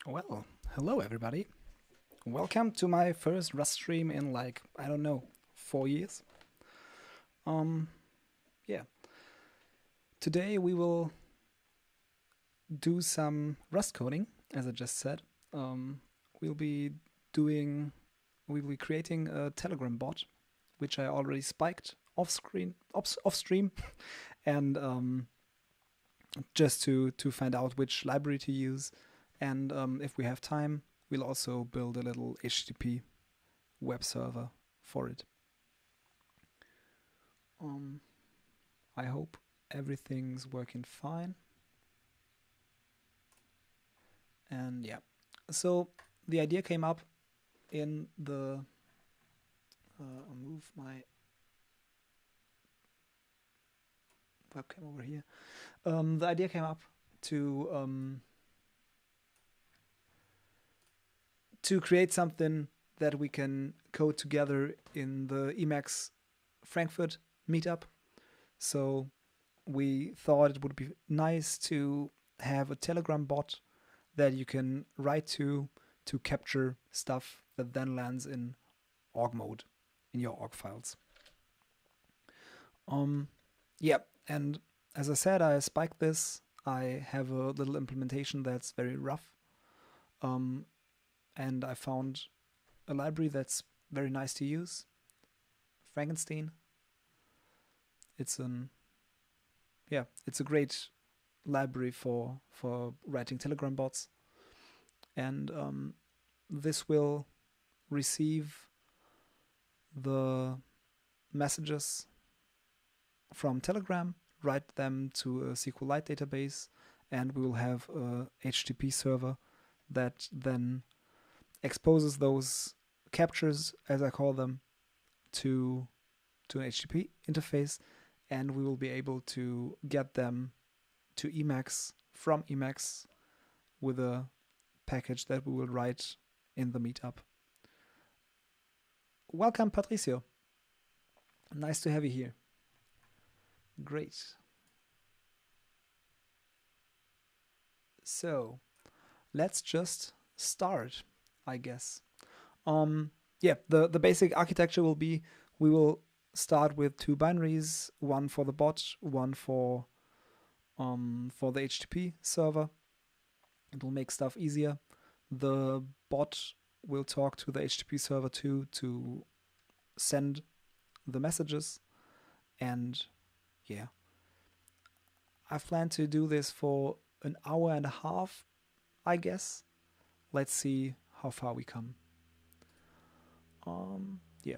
Well, hello everybody. Welcome to my first Rust stream in like, I don't know, 4 years. Um, yeah. Today we will do some Rust coding, as I just said. Um, we'll be doing, we'll be creating a Telegram bot, which I already spiked off stream, and just to find out which library to use, and if we have time, we'll also build a little HTTP web server for it. Um, I hope everything's working fine. And yeah, so the idea came up in the. I'll move my webcam over here. The idea came up to create something that we can code together in the Emacs Frankfurt meetup. So we thought it would be nice to have a Telegram bot that you can write to capture stuff that then lands in org mode in your org files. Yeah, and as I said, I spiked this. I have a little implementation that's very rough. And I found a library that's very nice to use. Frankenstein. It's a great library for writing Telegram bots. And this will receive the messages from Telegram, write them to a SQLite database, and we will have a HTTP server that then exposes those captures, as I call them, to an HTTP interface, and we will be able to get them to Emacs from Emacs with a package that we will write in the meetup. Welcome, Patricio. Nice to have you here. Great. So, let's just start, I guess. The basic architecture will be we will start with two binaries, one for the bot, one for the HTTP server. It will make stuff easier. The bot will talk to the HTTP server too to send the messages, and yeah, I plan to do this for an hour and a half, I guess. Let's see how far we come. Yeah.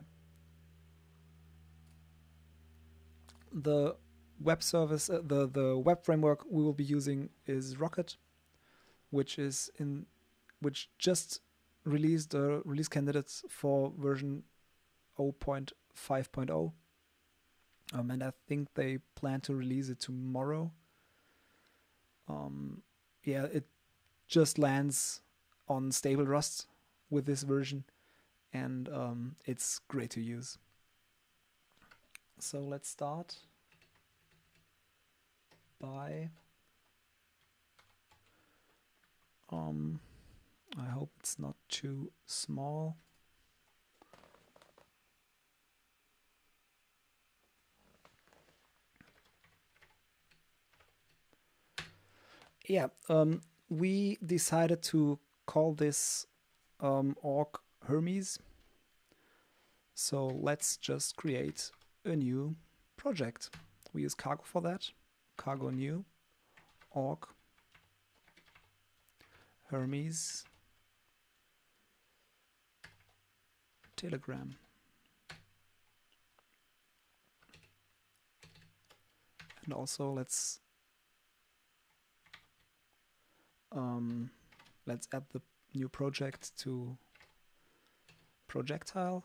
The web service, the web framework we will be using is Rocket, which just released release candidates for version 0.5.0. And I think they plan to release it tomorrow. It just lands on stable Rust with this version, and it's great to use. So let's start by I hope it's not too small. Yeah, we decided to call this org Hermes. So let's just create a new project. We use cargo for that. Cargo new org Hermes Telegram. And also let's add the new project to projectile.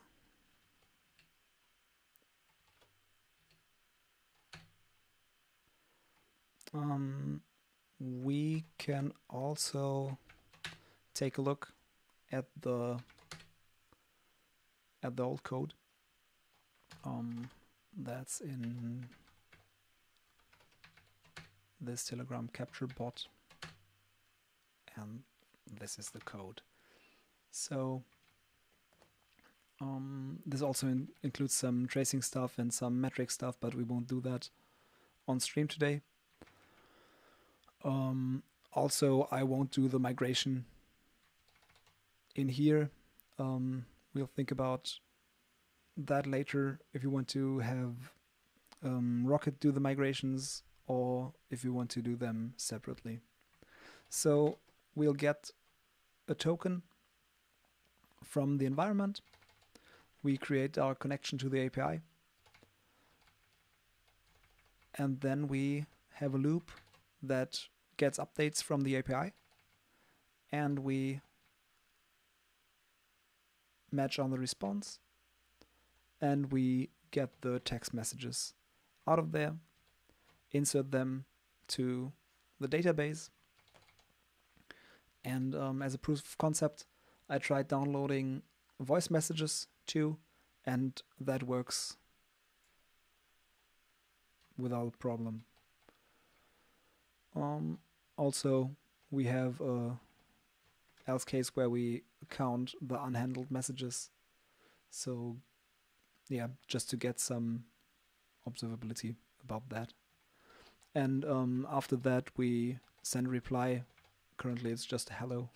We can also take a look at the old code. That's in this Telegram capture bot, and this is the code. So this also includes some tracing stuff and some metric stuff, but we won't do that on stream today. Also, I won't do the migration in here. We'll think about that later if you want to have Rocket do the migrations or if you want to do them separately. So we'll get a token from the environment. We create our connection to the API. And then we have a loop that gets updates from the API. And we match on the response. And we get the text messages out of there, insert them to the database. And as a proof of concept, I tried downloading voice messages too, and that works without problem. Also, we have a else case where we count the unhandled messages. So yeah, just to get some observability about that. And after that, we send a reply. Currently, it's just hello.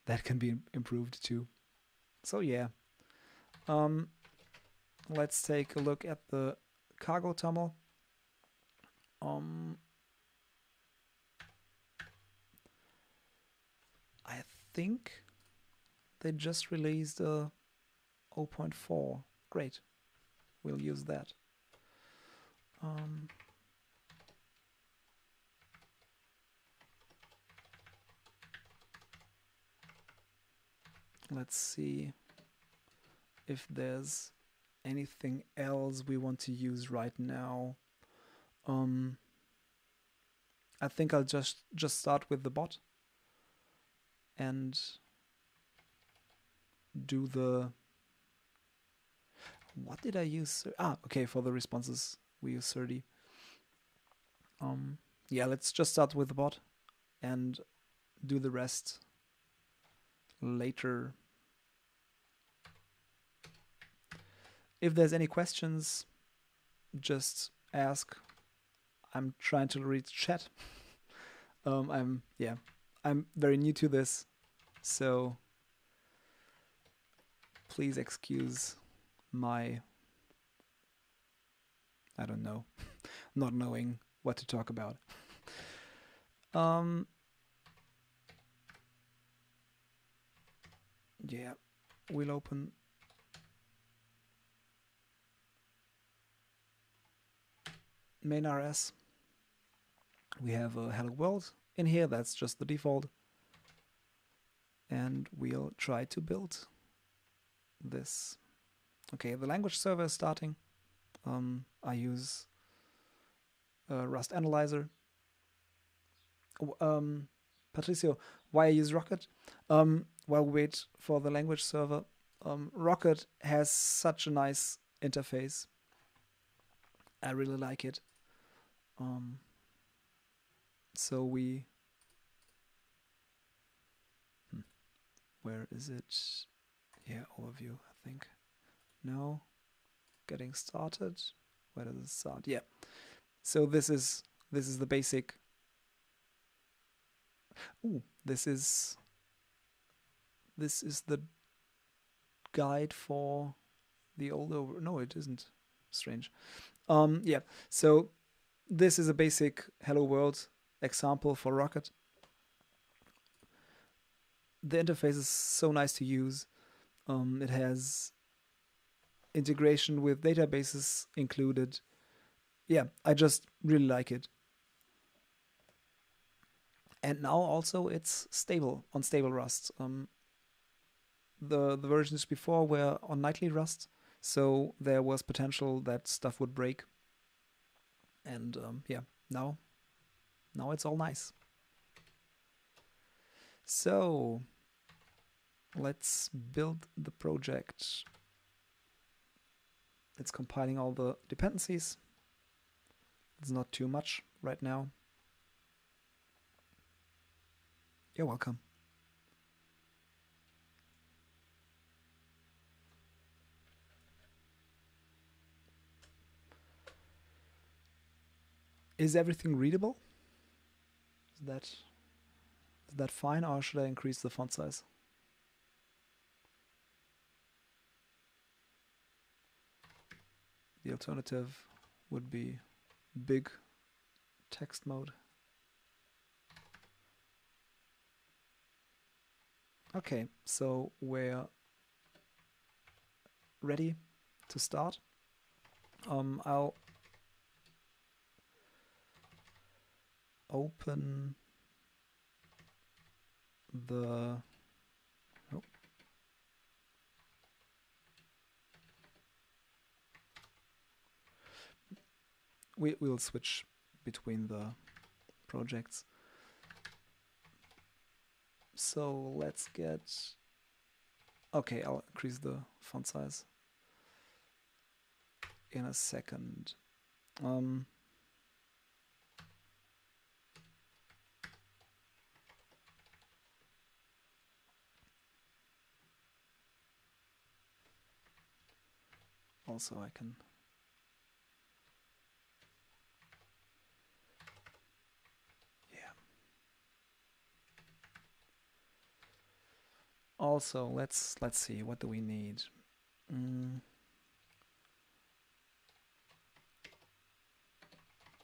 That can be improved too. So yeah, let's take a look at the cargo toml. I think they just released a 0.4. Great, we'll use that. Let's see if there's anything else we want to use right now. I think I'll just start with the bot and do the... What did I use? Okay, for the responses we use 30. Yeah, let's just start with the bot and do the rest later. If there's any questions, just ask. I'm trying to read chat. I'm very new to this, so please excuse my, I don't know, not knowing what to talk about. Yeah, we'll open main RS. We have a hello world in here, that's just the default. And we'll try to build this. Okay, the language server is starting. I use Rust Analyzer. Patricio, why I use Rocket? While we wait for the language server, Rocket has such a nice interface. I really like it. So we... Where is it? Yeah, overview, I think. No. Getting started. Where does it start? Yeah. So this is the basic. Ooh, this is the guide for the older. No, it isn't. Strange. Yeah. So this is a basic Hello World example for Rocket. The interface is so nice to use. It has integration with databases included. Yeah, I just really like it. And now also it's stable on stable Rust. The versions before were on nightly Rust, so there was potential that stuff would break. And yeah, now it's all nice. So let's build the project. It's compiling all the dependencies. It's not too much right now. You're welcome. Is everything readable? Is that fine, or should I increase the font size? The alternative would be big text mode. Okay, so we're ready to start. I'll open the we'll switch between the projects. So let's get, okay, I'll increase the font size in a second. Also I can also let's see, what do we need?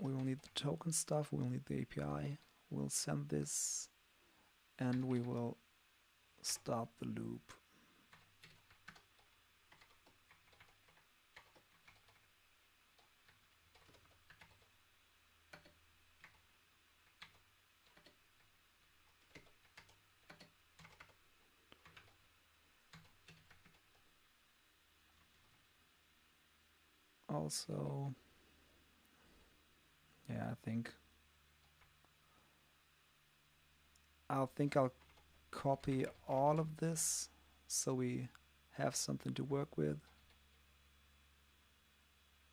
We will need the token stuff, we will need the API, we'll send this, and we will start the loop. Also, yeah, I think I'll copy all of this so we have something to work with,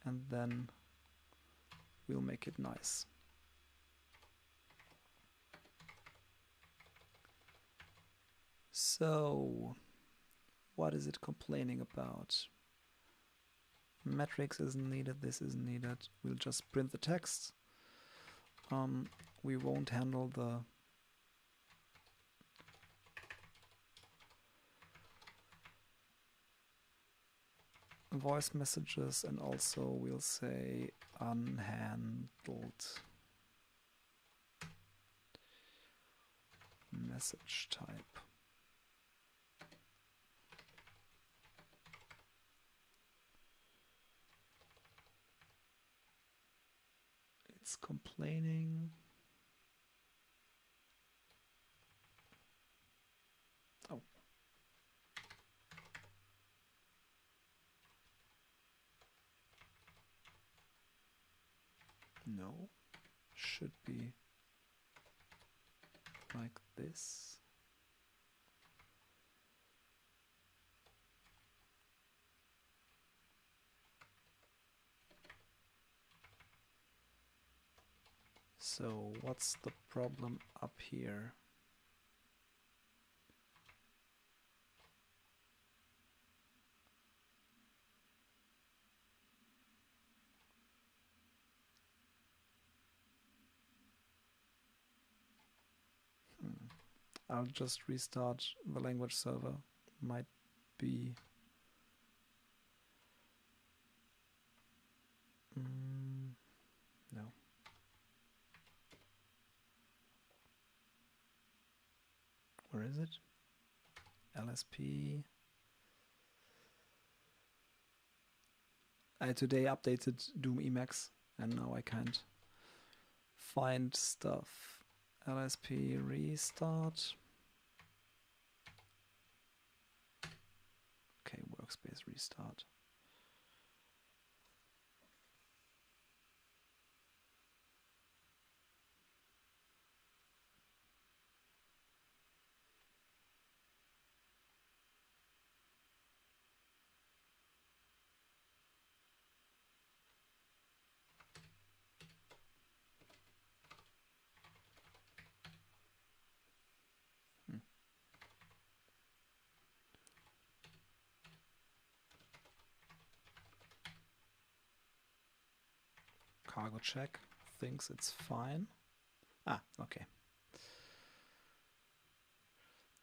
and then we'll make it nice. So what is it complaining about? Metrics isn't needed, this isn't needed. We'll just print the text. We won't handle the voice messages, and also we'll say unhandled message type. It's complaining. Oh. No. Should be like this. So what's the problem up here? I'll just restart the language server. Might be no. Where is it? LSP. I today updated Doom Emacs and now I can't find stuff. LSP restart. Okay, workspace restart. Cargo check thinks it's fine. Ah, okay.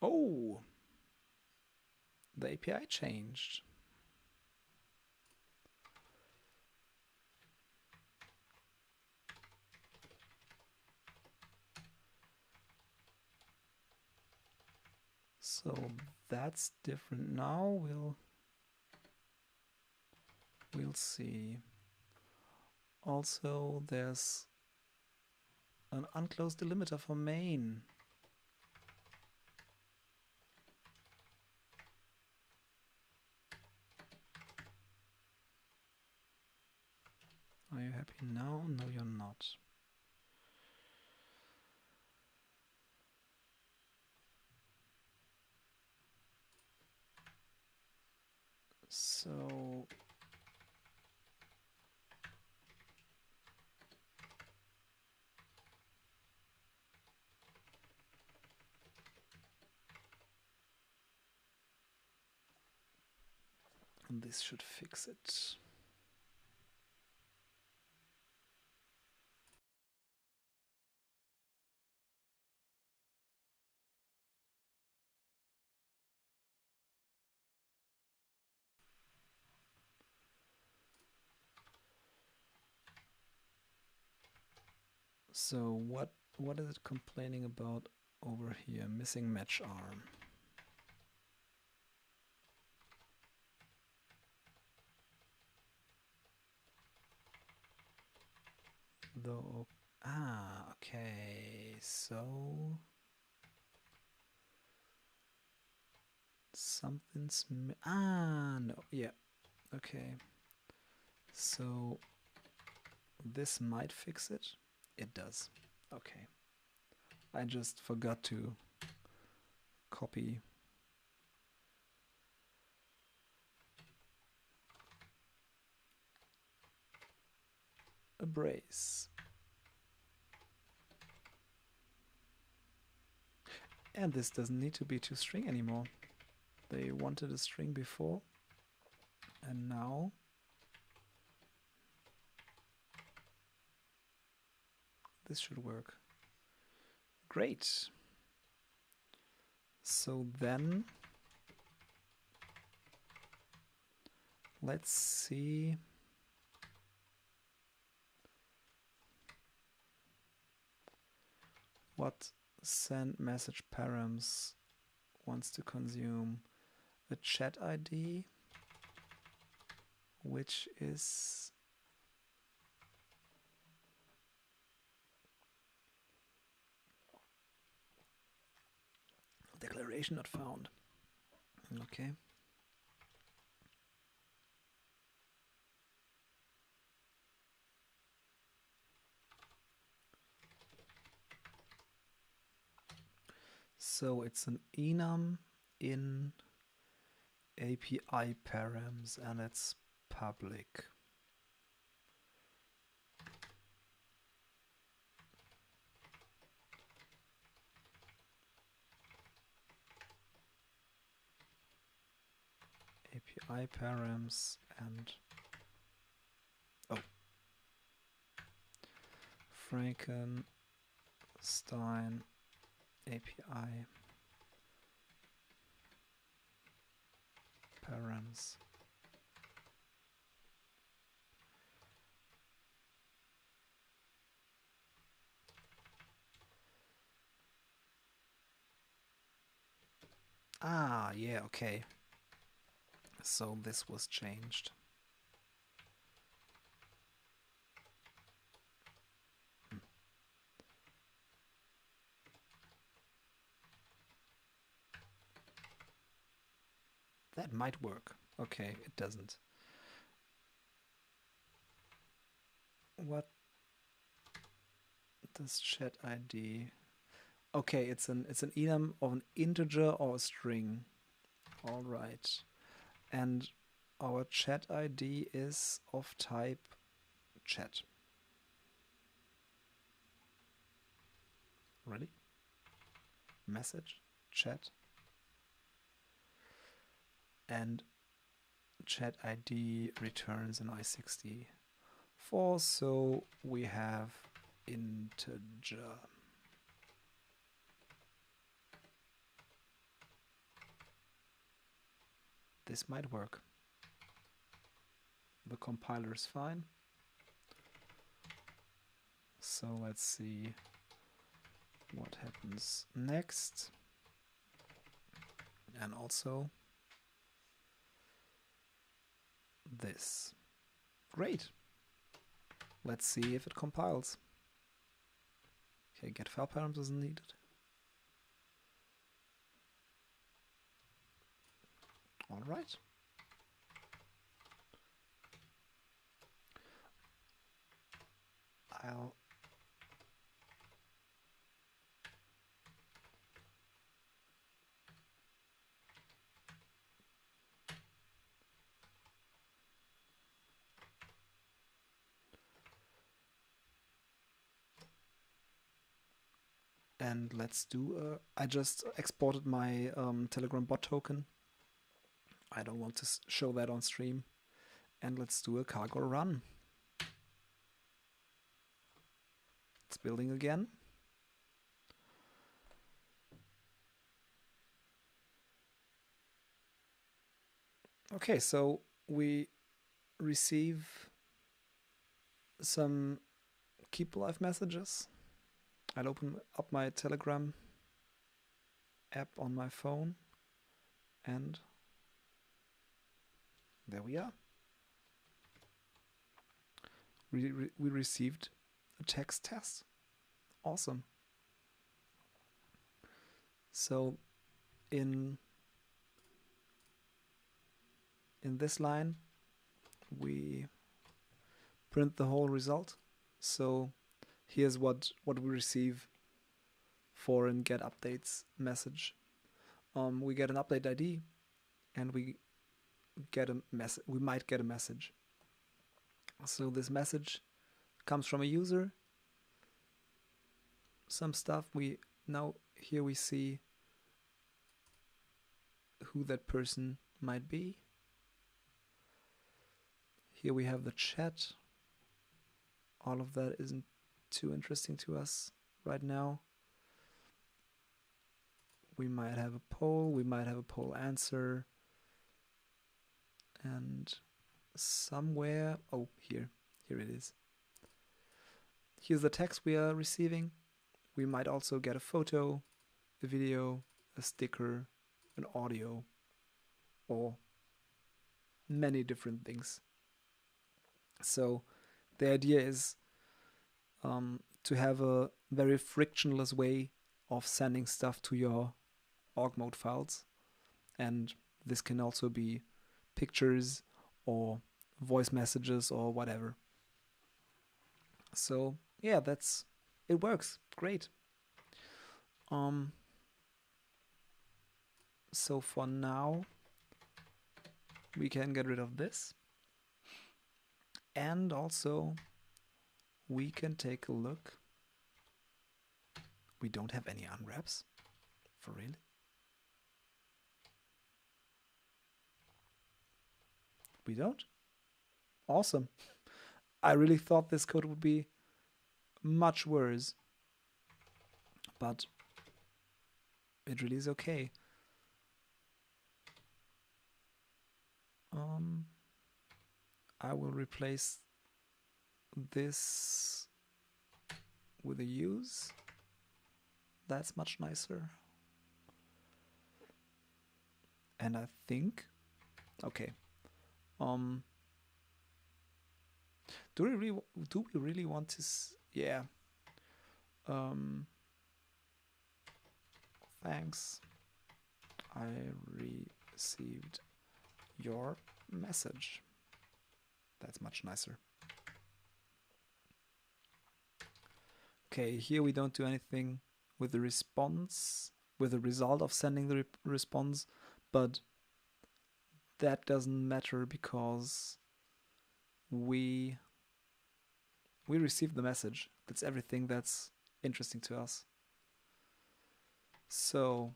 Oh, the API changed. So that's different now. We'll see. Also, there's an unclosed delimiter for main. Are you happy now? No, you're not. So this should fix it. So what is it complaining about over here? Missing match arm. Though, okay, so something's no, yeah, okay. So this might fix it. It does. Okay. I just forgot to copy a brace. And this doesn't need to be toString anymore. They wanted a string before, and now this should work. Great. So then let's see what send message params wants to consume. A chat ID, which is declaration not found. Okay. So it's an enum in API params and it's public. API params and Frankenstein API params. Ah, yeah, okay. So this was changed. That might work. Okay, it doesn't. What does chat ID? Okay, it's an enum of an integer or a string. All right. And our chat ID is of type chat. Ready? Message, chat. And chat ID returns an I64. So we have integer. This might work. The compiler is fine. So let's see what happens next. And also this. Great. Let's see if it compiles. Okay, get file params isn't needed. All right. And let's do, I just exported my Telegram bot token. I don't want to show that on stream. And let's do a cargo run. It's building again. Okay, so we receive some keep alive messages. I'll open up my Telegram app on my phone, and there we are. We received a text test. Awesome. So in this line, we print the whole result. So here's what we receive for an get updates message. We get an update ID, and we get a message. We might get a message. So this message comes from a user. Some stuff here we see who that person might be. Here we have the chat. All of that isn't too interesting to us right now. We might have a poll. We might have a poll answer. And somewhere, oh, here it is. Here's the text we are receiving. We might also get a photo, a video, a sticker, an audio, or many different things. So the idea is to have a very frictionless way of sending stuff to your org mode files. And this can also be pictures or voice messages or whatever. So yeah, it works great. So for now we can get rid of this, and also we can take a look. We don't have any unwraps, for real. We don't? Awesome. I really thought this code would be much worse, but it really is okay. I will replace this with a use. That's much nicer. And I think, okay. Do we really want to? Yeah. Thanks. I received your message. That's much nicer. Okay, here we don't do anything with the response, with the result of sending the response, but that doesn't matter because we received the message. That's everything that's interesting to us. So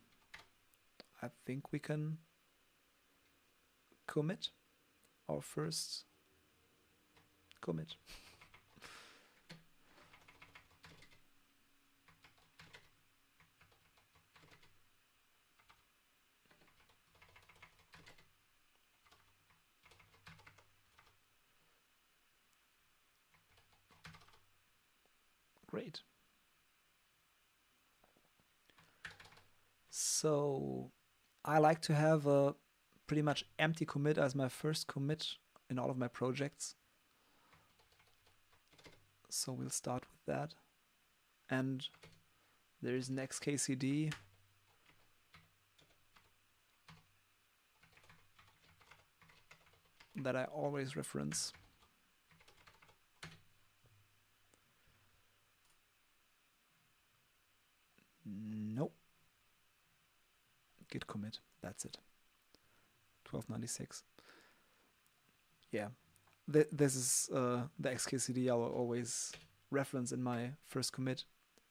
I think we can commit our first commit. Great. So I like to have a pretty much empty commit as my first commit in all of my projects. So we'll start with that. And there is an xkcd that I always reference. Nope. Git commit. That's it. 1296. Yeah. This is the xkcd I'll always reference in my first commit.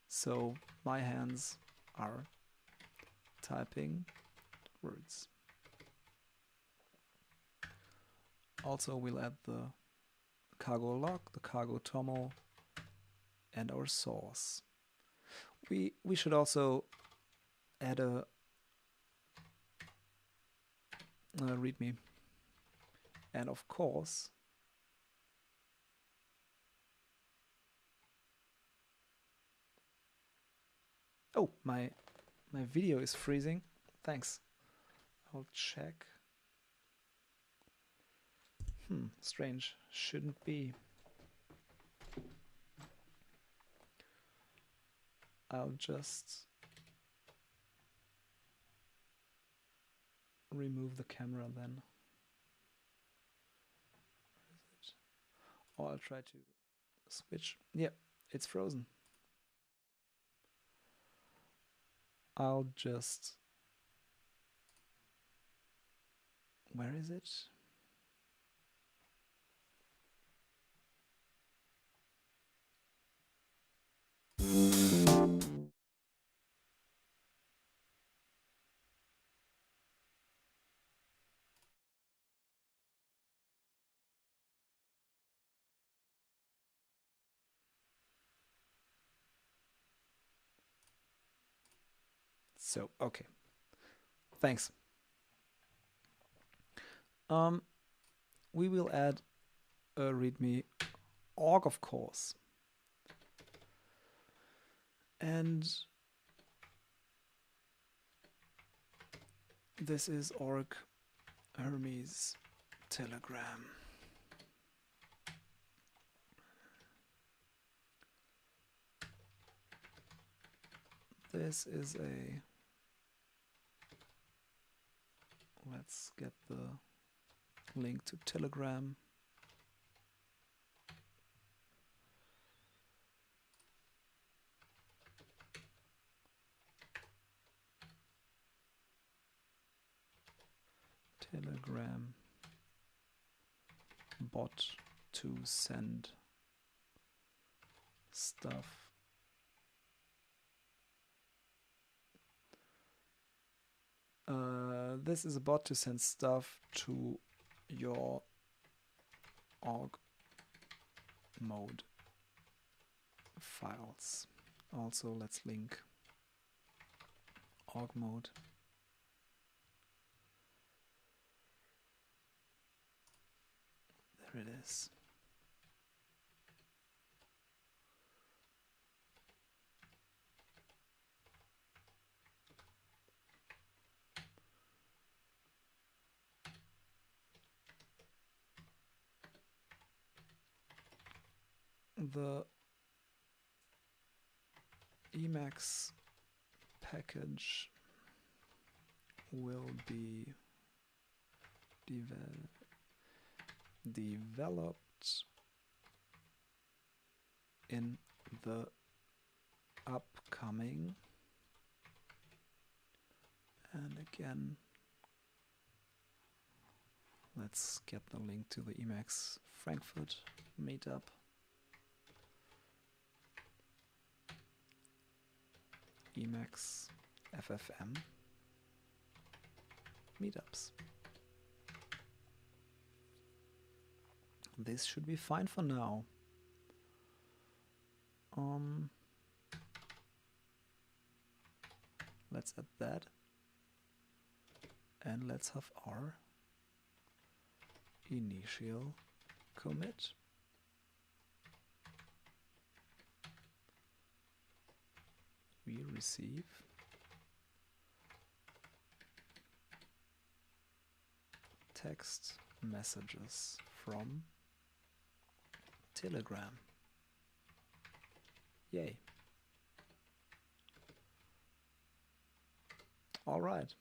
So my hands are typing words. Also, we'll add the cargo log, the cargo toml, and our source. We should also add a readme, and of course oh, my video is freezing. Thanks. I'll check. Strange. Shouldn't be. I'll just remove the camera then. Where is it? Or I'll try to switch. Yeah, it's frozen. I'll just... Where is it? So, okay. Thanks. We will add a readme org, of course. And this is org Hermes Telegram. This is a... Let's get the link to Telegram. Telegram bot to send stuff. This is a bot to send stuff to your org mode files. Also, let's link org mode. There it is. The Emacs package will be developed in the upcoming, and again let's get the link to the Emacs Frankfurt meetup. Emacs FFM meetups. This should be fine for now. Let's add that, and let's have our initial commit. we receive text messages from Telegram. Yay. All right.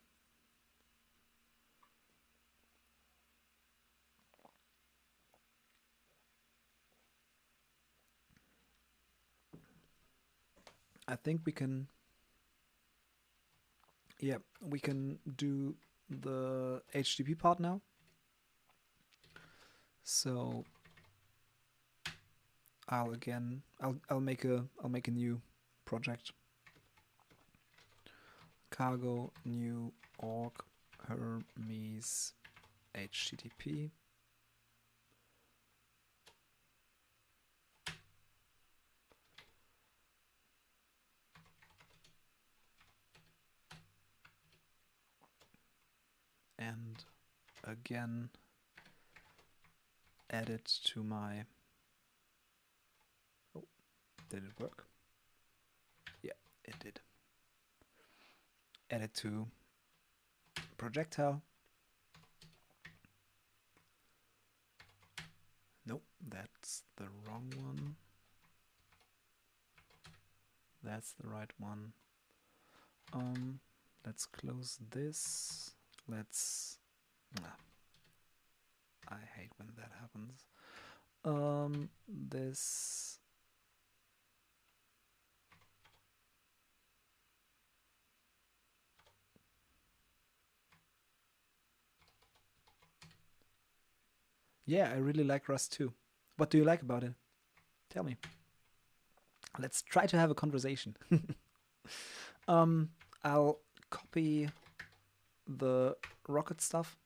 I think we can, yeah, we can do the HTTP part now. So I'll make a new project. Cargo new org Hermes HTTP. And again, add it to my, oh, did it work? Yeah, it did. Add it to projectile. Nope, that's the wrong one. That's the right one. Let's close this. Let's, I hate when that happens. This, yeah, I really like Rust too. What do you like about it? Tell me. Let's try to have a conversation. I'll copy the rocket stuff.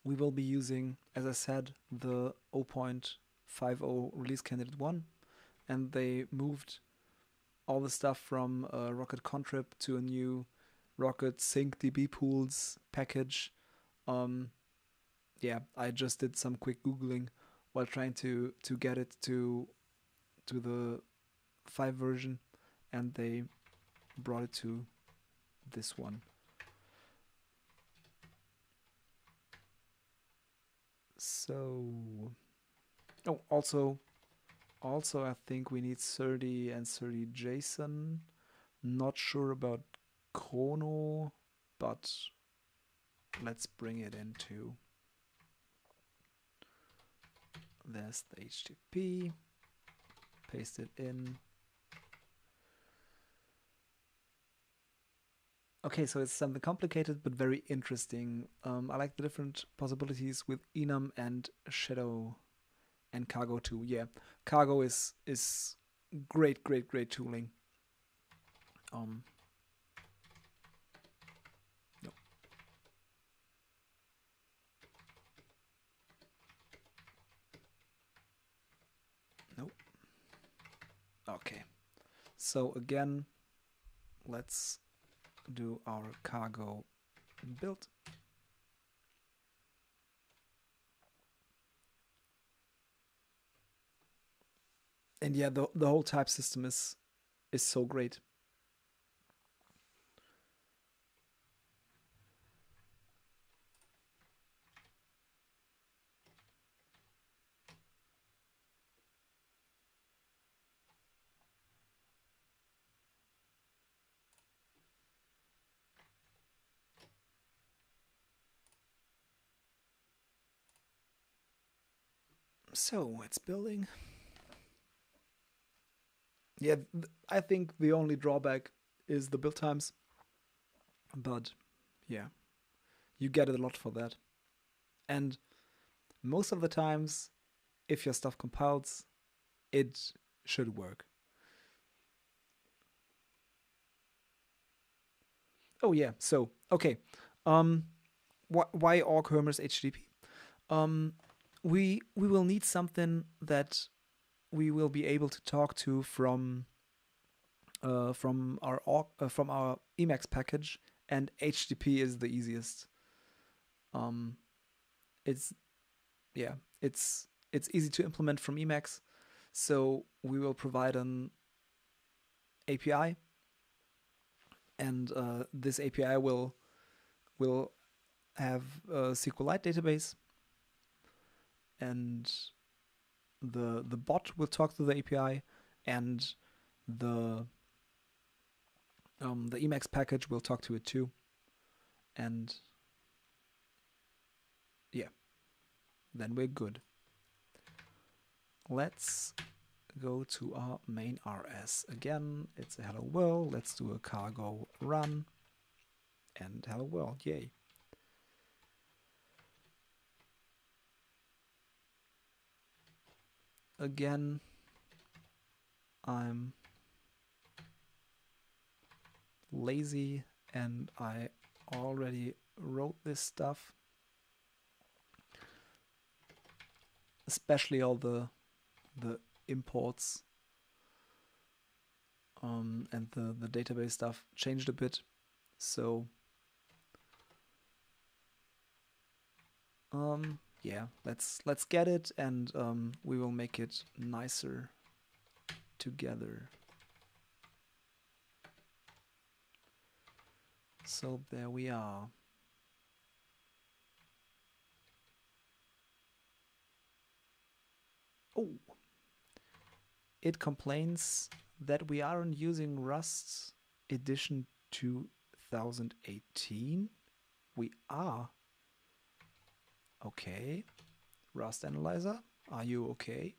We will be using, as I said, the 0.50 release candidate 1, and they moved all the stuff from Rocket Contrib to a new Rocket Sync DB pools package. Yeah, I just did some quick Googling while trying to get it to the 5 version, and they brought it to this one. So, oh, also I think we need 30 and 30 JSON. Not sure about Chrono, but let's bring it into, there's the HTTP, paste it in. Okay, so it's something complicated but very interesting. I like the different possibilities with enum and shadow and cargo too. Yeah, cargo is great tooling. No. Nope. Okay. So again, let's do our cargo build. And yeah, the whole type system is so great. So it's building. Yeah, I think the only drawback is the build times. But yeah, you get a lot for that. And most of the times, if your stuff compiles, it should work. Oh yeah, so okay. Why org Hermes HTTP? We will need something that we will be able to talk to from our Emacs package, and HTTP is the easiest. It's easy to implement from Emacs, so we will provide an API, and this API will have a SQLite database, and the bot will talk to the API, and the Emacs package will talk to it too, and yeah, then we're good. Let's go to our main RS again. It's a hello world. Let's do a cargo run, and hello world, yay. Again, I'm lazy and I already wrote this stuff, especially all the imports and the database stuff changed a bit, so yeah, let's get it, and we will make it nicer together. So there we are. Oh, it complains that we aren't using Rust edition 2018. We are. Okay. Rust Analyzer, are you okay?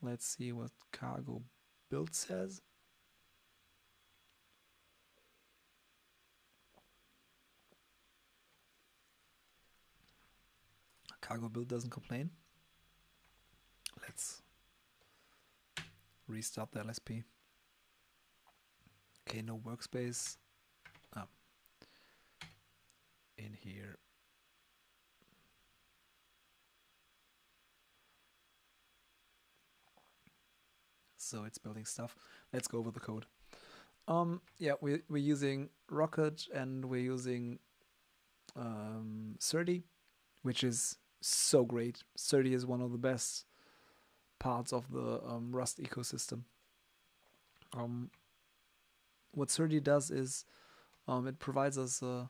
Let's see what cargo build says. Cargo build doesn't complain. Let's restart the LSP. Okay, no workspace. Oh. In here. So it's building stuff. Let's go over the code. Yeah, we're using Rocket, and we're using Serde, which is so great. Serde is one of the best parts of the Rust ecosystem. What Serde does is it provides us an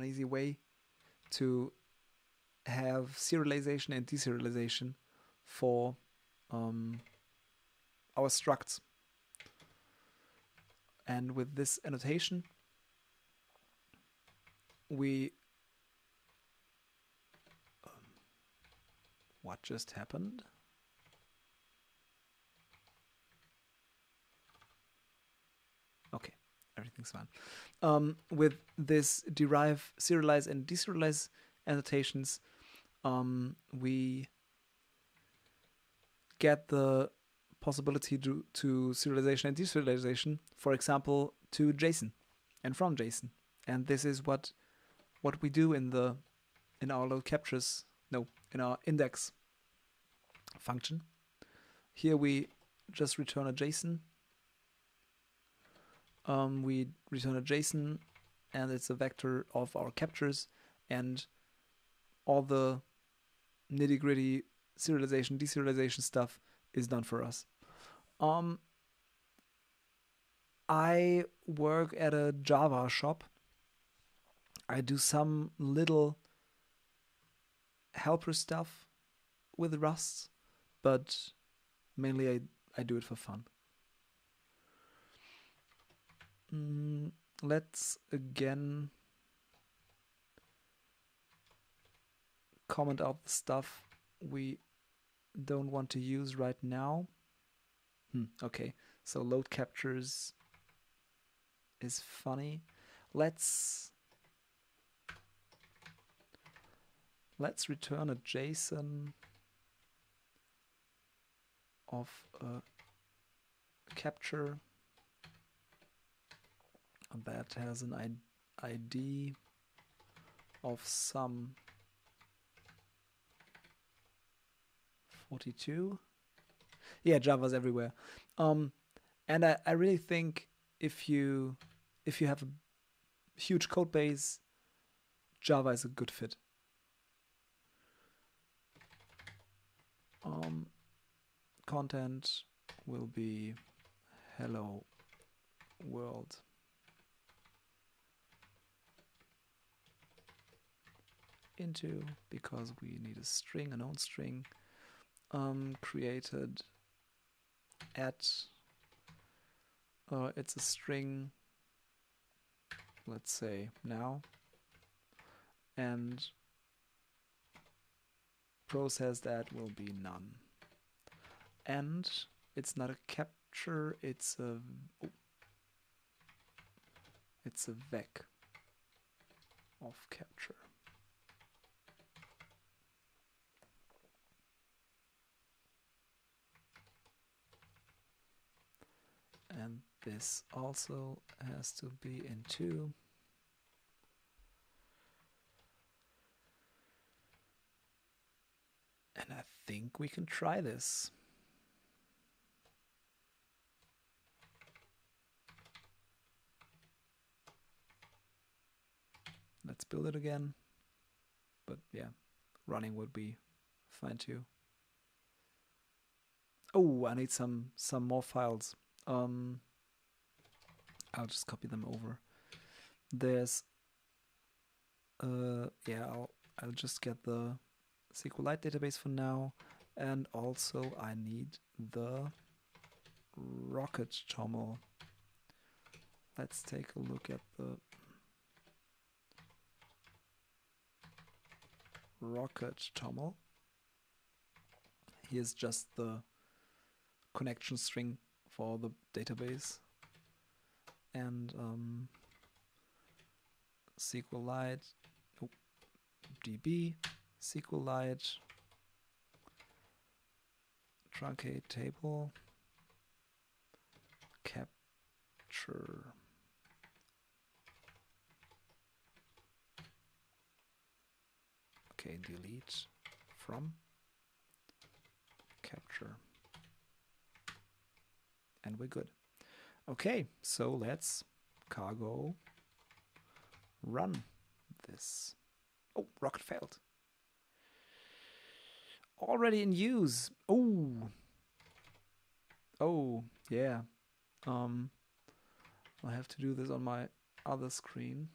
easy way to have serialization and deserialization for our structs. And with this annotation, we... what just happened? Okay, everything's fine. With this derive, serialize, and deserialize annotations, we get the possibility to serialization and deserialization, for example, to JSON and from JSON. And this is what we do in our load captures, in our index function. Here we just return a JSON. We return a JSON, and it's a vector of our captures, and all the nitty-gritty serialization, deserialization stuff is done for us. I work at a Java shop. I do some little helper stuff with Rust, but mainly I do it for fun. Let's again comment out the stuff we don't want to use right now. Okay, so load captures is funny. Let's return a JSON of a capture that has an ID of some 42. Yeah, Java's everywhere. And I really think if you have a huge code base, Java is a good fit. content will be hello world. Into, because we need a string, a known string, created at, it's a string, let's say now, and process that will be none. And it's not a capture, it's a vec of capture. And this also has to be into. And I think we can try this. Let's build it again. But yeah, running would be fine too. Oh, I need some more files. I'll just copy them over. There's yeah, I'll just get the SQLite database for now, and also I need the rocket toml. Let's take a look at the rocket toml. Here's just the connection string for the database, and SQLite db SQLite truncate table capture. Okay, delete from capture. And we're good. Okay, so let's cargo run this. Oh, rocket failed. Already in use. Oh. Oh, yeah. I have to do this on my other screen.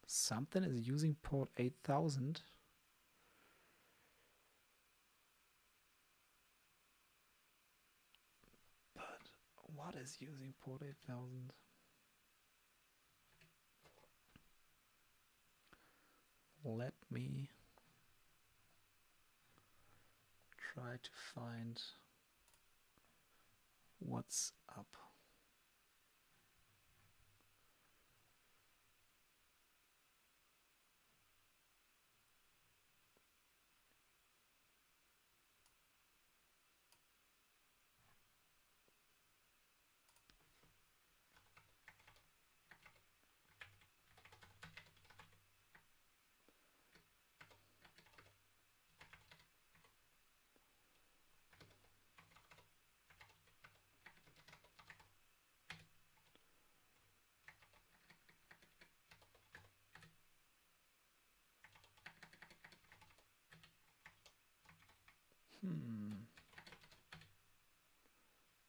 Something is using port 8000. But what is using port 8000? Let me try to find what's up.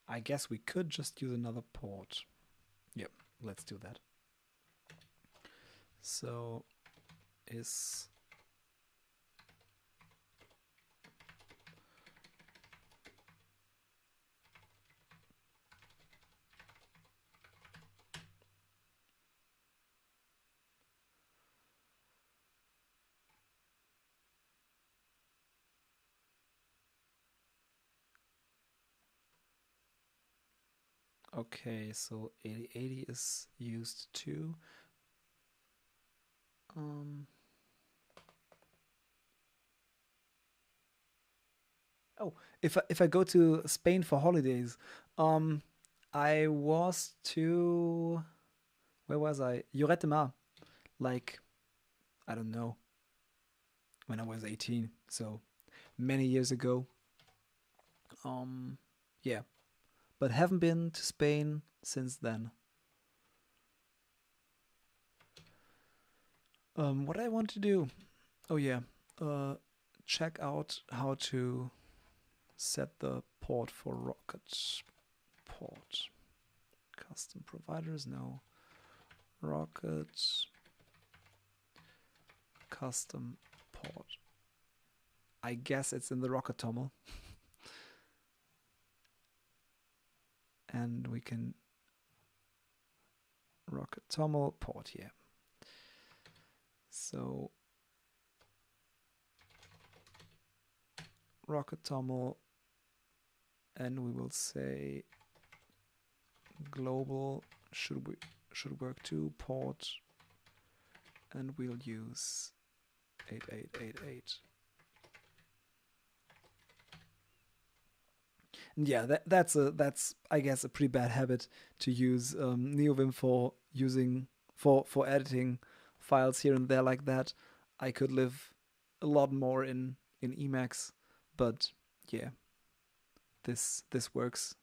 I guess we could just use another port. Yep, let's do that. So is okay, so 8080 is used too. Oh, if I go to Spain for holidays, I was to, where was I? Lloret de Mar, like, I don't know, when I was 18, so many years ago. Yeah, but haven't been to Spain since then. What I want to do? Oh yeah, check out how to set the port for Rocket. Port custom providers, no. Rocket custom port. I guess it's in the Rocket toml. And we can Rocket toml port here. So Rocket toml, and we will say global should work too, port, and we'll use 8888. Yeah, that's I guess a pretty bad habit to use NeoVim for using for editing files here and there like that. I could live a lot more in Emacs, but yeah, this works.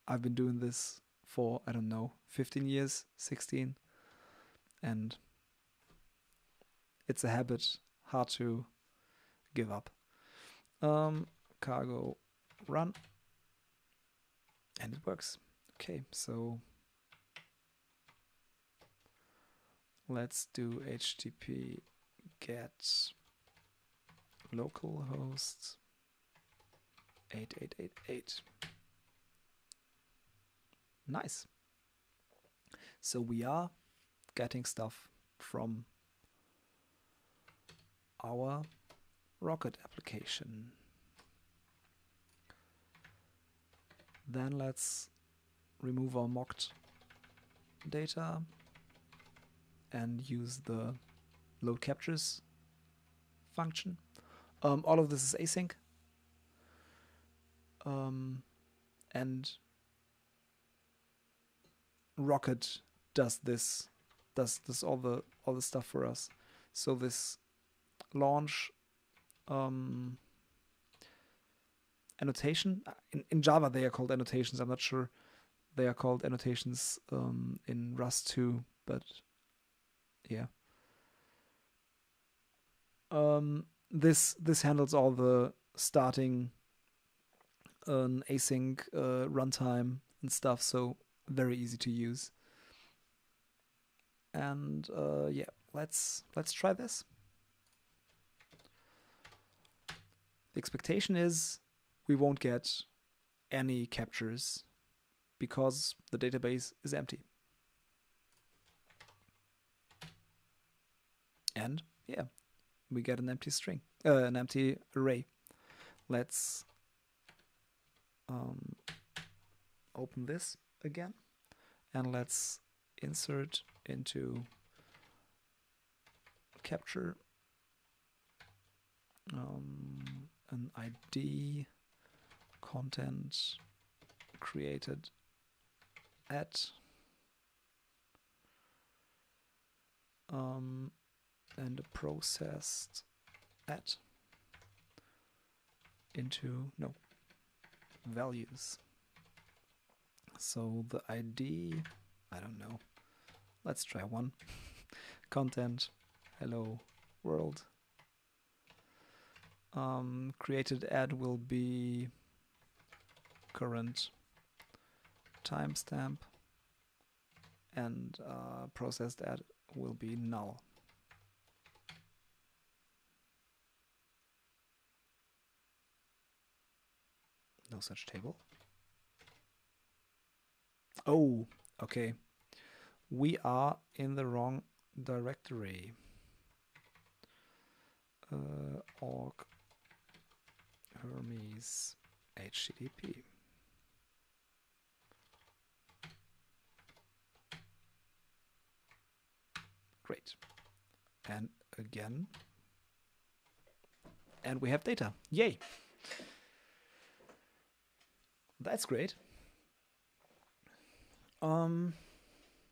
I've been doing this for, I don't know, 15 years, 16, and it's a habit hard to give up. Cargo run, and it works. Okay, so let's do HTTP get localhost 8888. Nice. So we are getting stuff from our Rocket application. Then let's remove our mocked data and use the load captures function. All of this is async. And Rocket does all the stuff for us. So this launch annotation, in Java they are called annotations. I'm not sure they are called annotations in Rust too, but yeah. This handles all the starting async runtime and stuff, so very easy to use. And yeah, let's try this. The expectation is we won't get any captures because the database is empty. And yeah, we get an empty string, an empty array. Let's open this again, and let's insert into capture an ID content created at and a processed at into values. So the ID, I don't know. Let's try one. Content, hello world. Created add will be current timestamp, and processed add will be null. No such table. Oh, okay. We are in the wrong directory. Org Hermes HTTP. Great. And again. And we have data. Yay. That's great.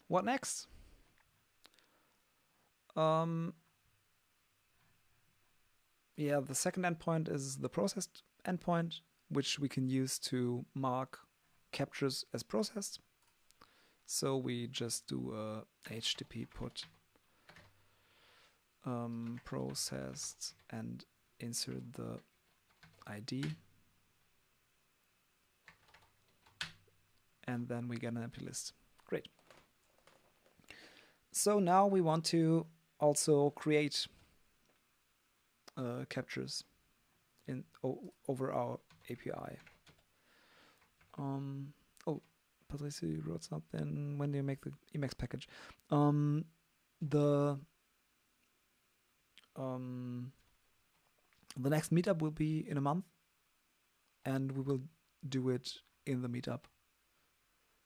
What next? yeah, the second endpoint is the processed endpoint, which we can use to mark captures as processed. So we just do a HTTP put processed and insert the ID. And then we get an empty list. Great. So now we want to also create captures over our API. Oh, Patricia wrote something. When do you make the Emacs package? The next meetup will be in a month, and we will do it in the meetup.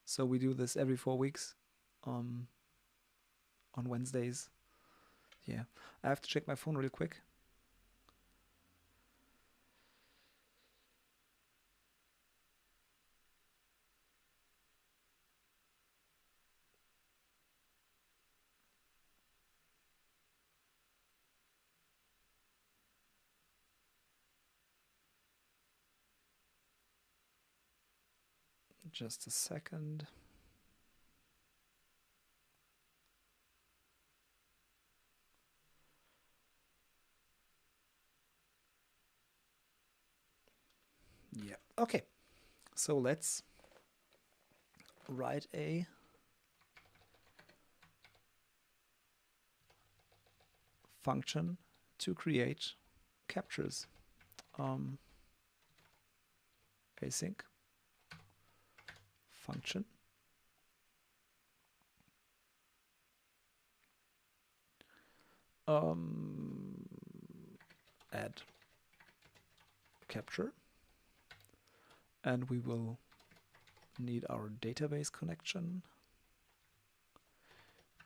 So we do this every 4 weeks, on Wednesdays. Yeah, I have to check my phone real quick. Just a second. Yeah. Okay. So let's write a function to create captures. Async function. Add capture. And we will need our database connection,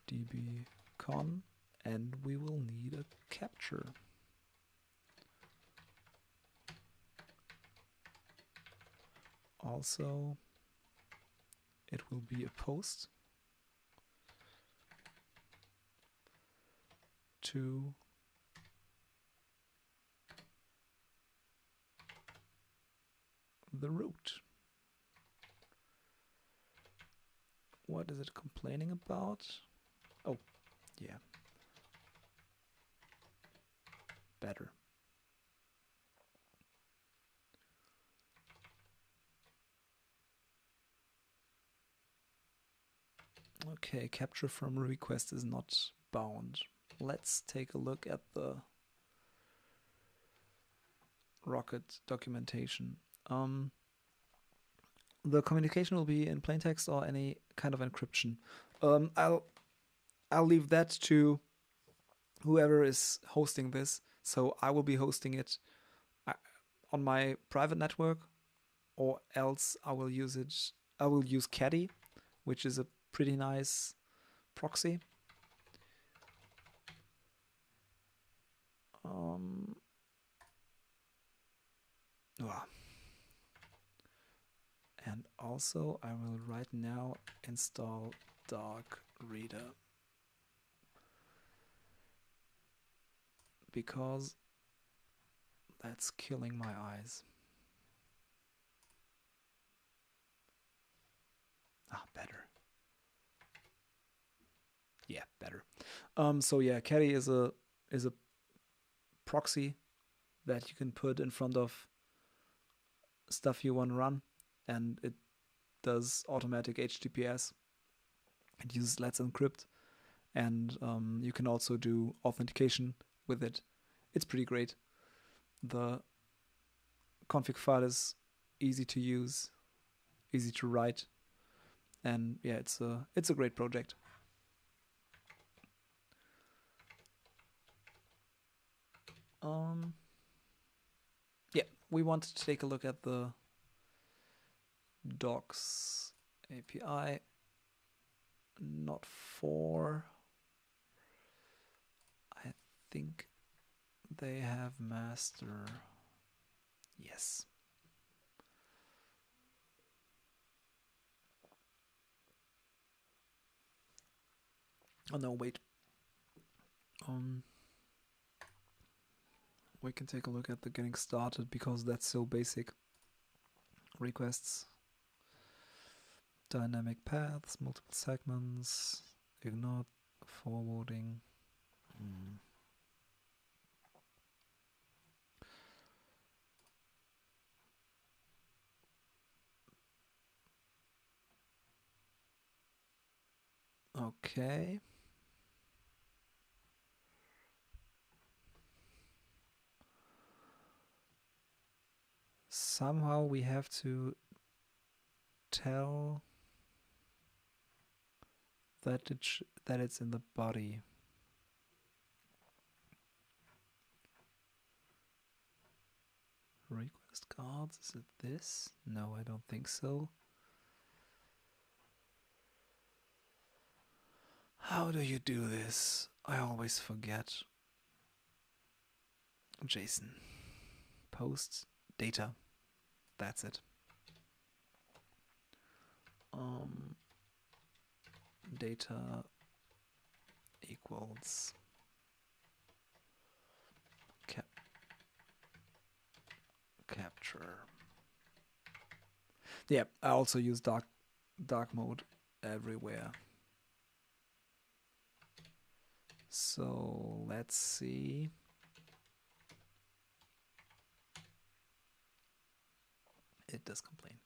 dbcon, and we will need a capture. Also, it will be a post to the root. What is it complaining about? Oh, yeah. Better. Okay, capture from request is not bound. Let's take a look at the Rocket documentation. The communication will be in plain text or any kind of encryption. I'll leave that to whoever is hosting this. So I will be hosting it on my private network, or else I will use it. I will use Caddy, which is a pretty nice proxy. And also I will right now install Dark Reader, because that's killing my eyes. Better. Yeah, better. So yeah, Caddy is a proxy that you can put in front of stuff you want to run, and it does automatic HTTPS. It uses Let's Encrypt, and you can also do authentication with it. It's pretty great. The config file is easy to use, easy to write, and yeah, it's a great project. Yeah, we wanted to take a look at the docs API. Not for. I think they have master. Yes. Oh no, wait. we can take a look at the getting started because that's so basic. Requests, dynamic paths, multiple segments, ignore forwarding. Okay. Somehow we have to tell that it's in the body. Request cards, is it this? No, I don't think so. How do you do this? I always forget. JSON. Post data. That's it. Data equals capture. Yeah, I also use dark mode everywhere. So let's see. It does complain.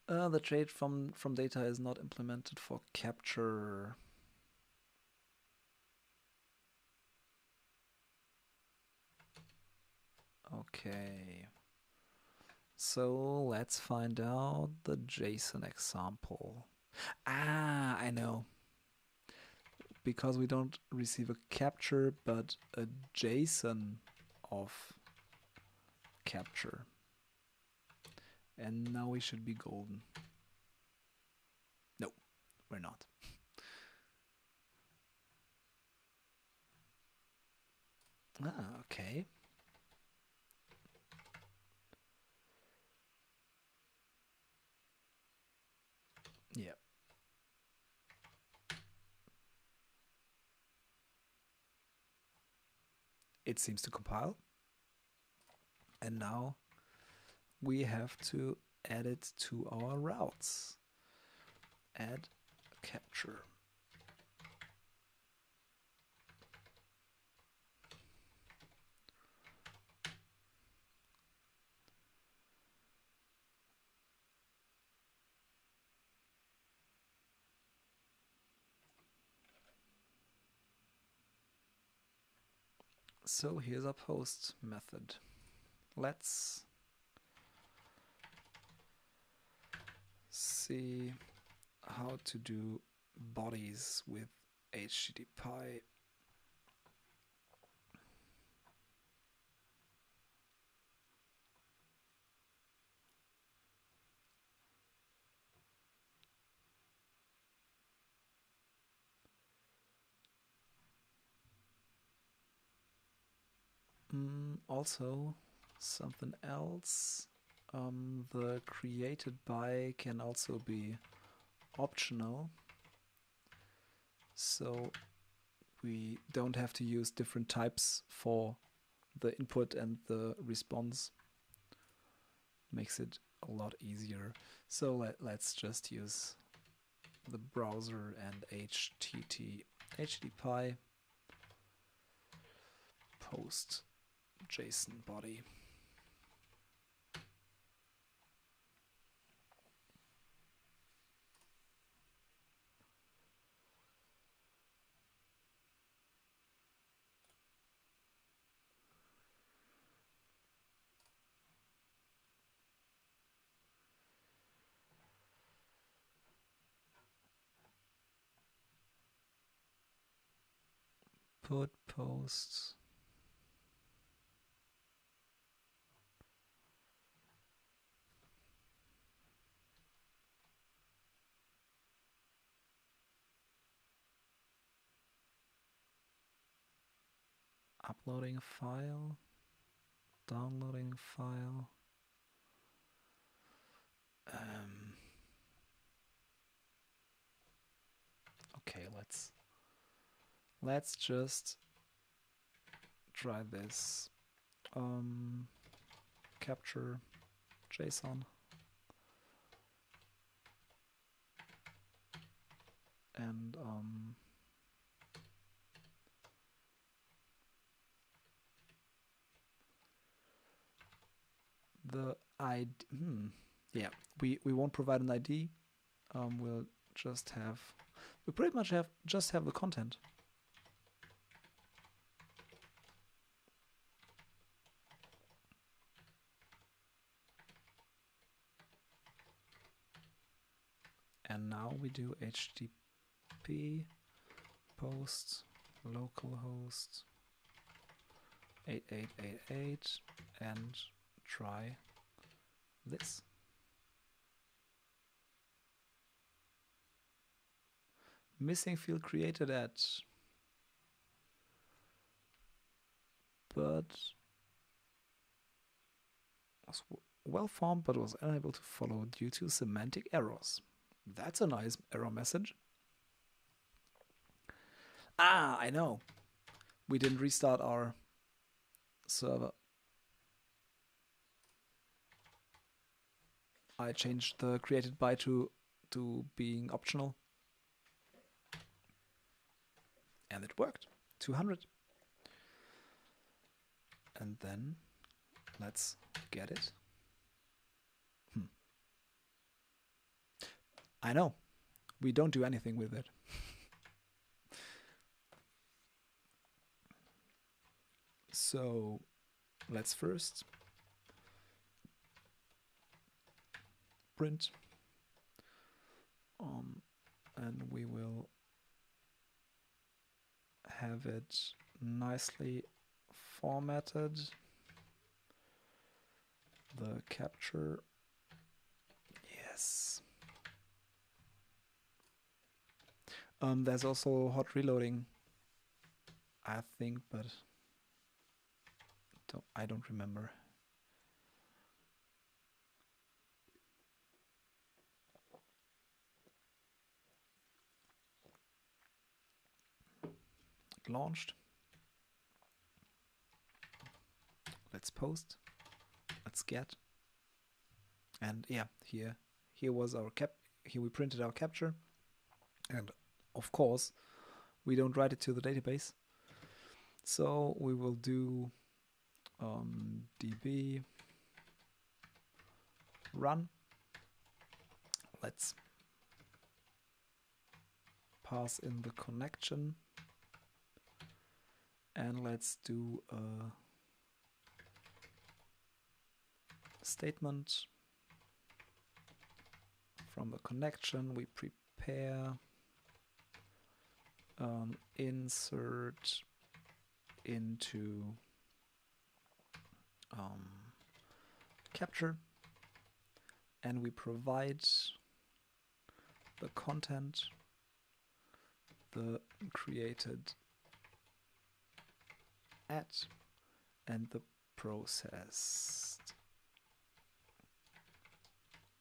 The trait from data is not implemented for capture. Okay. So let's find out the JSON example. Ah, I know. Because we don't receive a capture, but a JSON of capture. And now we should be golden. No, we're not. Ah, okay. Yeah. It seems to compile. And now we have to add it to our routes. Add capture. So here's our post method. Let's see how to do bodies with HTTP. Also, something else. The created by can also be optional. So we don't have to use different types for the input and the response. Makes it a lot easier. So let's just use the browser and HTTP post JSON body. Put post uploading a file, downloading a file. Okay, let's just try this capture JSON, and the ID. Yeah, we won't provide an ID. We'll just have. We pretty much just have the content. And now we do HTTP post localhost 8888 and try this. Missing field created at, but was well formed but was unable to follow due to semantic errors. That's a nice error message. Ah, I know. We didn't restart our server. I changed the created by to being optional. And it worked. 200. And then let's get it. I know. We don't do anything with it. So let's first print. And we will have it nicely formatted. The capture. Yes. There's also hot reloading, I think, but I don't remember. Launched. Let's post. Let's get. And yeah, here was our here we printed our capture. And of course, we don't write it to the database. So we will do db run. Let's pass in the connection. And let's do a statement. From the connection, we prepare insert into capture, and we provide the content, the created at, and the processed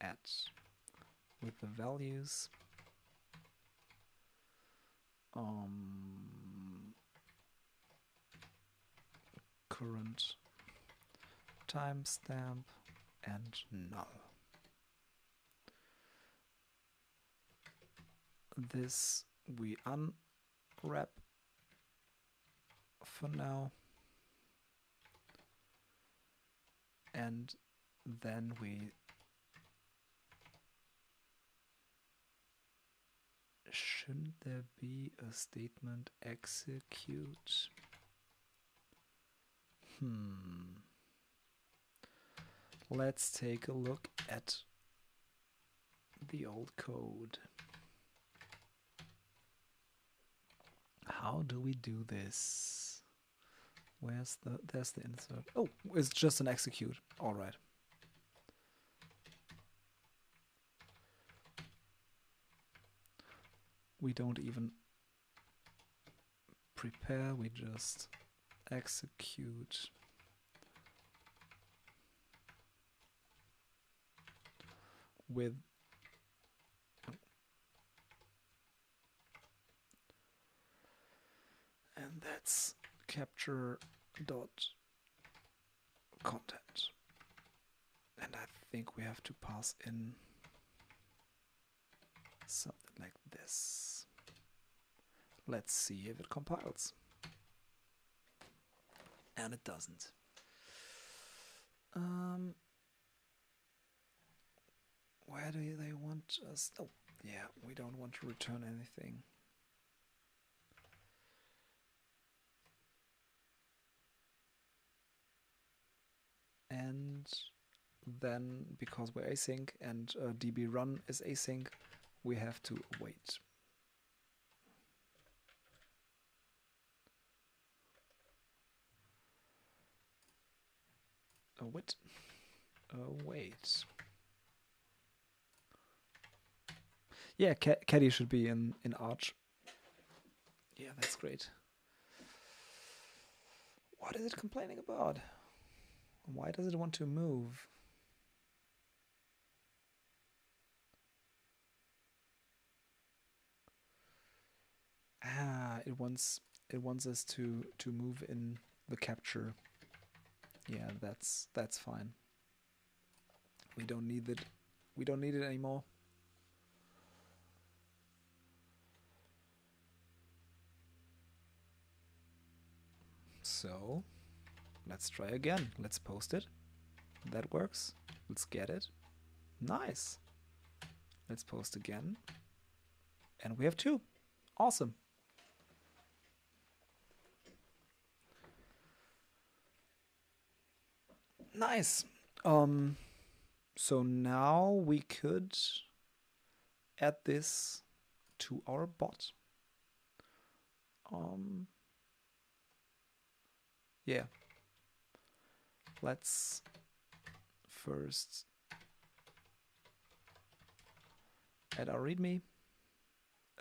at with the values. Current timestamp and null. This we unwrap for now, and then we shouldn't there be a statement execute? Let's take a look at the old code. How do we do this? There's the insert. Oh, it's just an execute. All right. We don't even prepare, we just execute. With and that's capture dot content. And I think we have to pass in something like this. Let's see if it compiles. And it doesn't. Where do they want us? Oh, yeah, we don't want to return anything. And then, because we're async and db run is async, we have to wait. Wait. Wait. Yeah, Caddy should be in Arch. Yeah, that's great. What is it complaining about? Why does it want to move? Ah, it wants us to move in the capture. Yeah, that's fine. We don't need it. We don't need it anymore. So let's try again. Let's post it. That works. Let's get it. Nice. Let's post again. And we have 2. Awesome. Nice. So now we could add this to our bot. Yeah. Let's first add our README.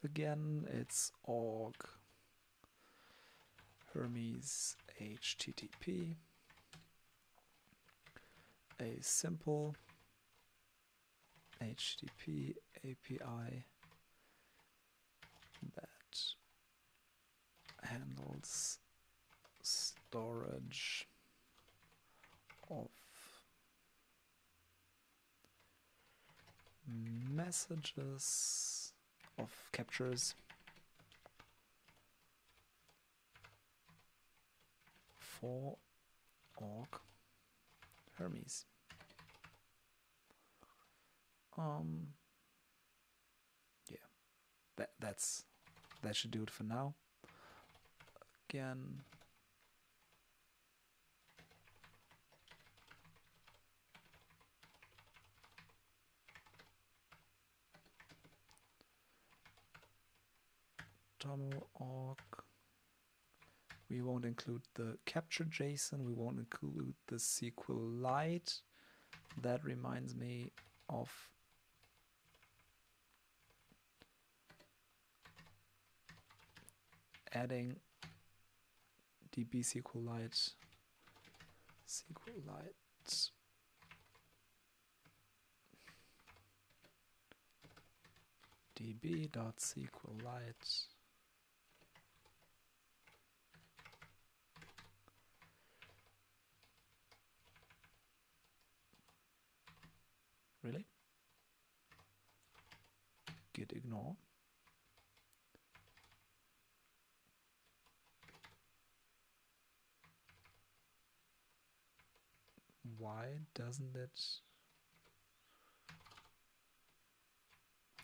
Again, it's org Hermes HTTP. A simple HTTP API that handles storage of messages, of captures for org Hermes. Yeah, that should do it for now. Again, org. We won't include the capture JSON. We won't include the SQLite. That reminds me of adding db SQLite db.sqlite really? Git ignore. Why doesn't it?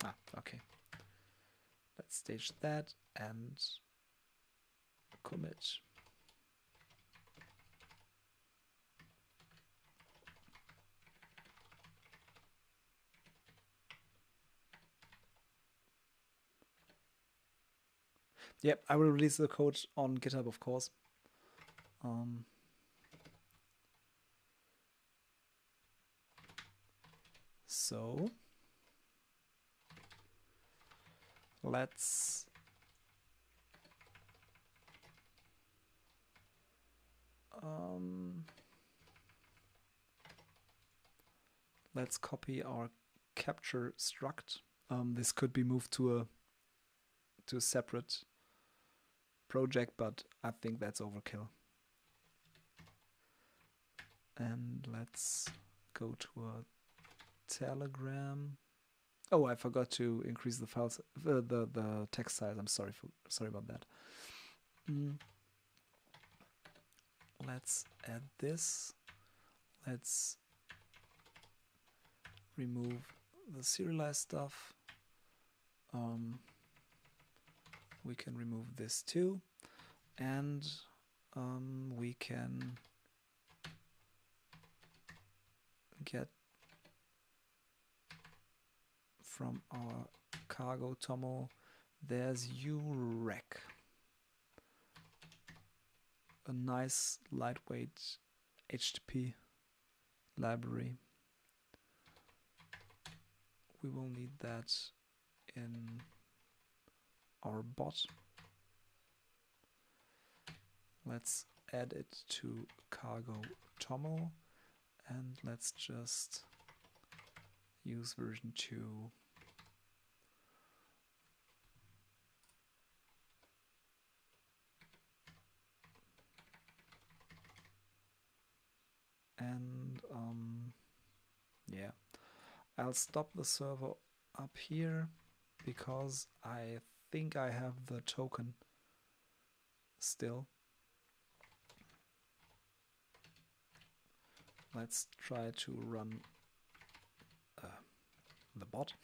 Ah, okay. Let's stage that and commit. Yep, I will release the code on GitHub, of course. So let's copy our capture struct. This could be moved to a separate project, but I think that's overkill. And let's go to a Telegram. Oh, I forgot to increase the files, the text size. I'm sorry about that. Let's add this. Let's remove the serialized stuff. We can remove this too, and we can get from our cargo toml, there's urec, a nice lightweight HTTP library. We will need that in our bot. Let's add it to cargo toml, and let's just use version 2. And yeah, I'll stop the server up here because I think I have the token still. Let's try to run the bot.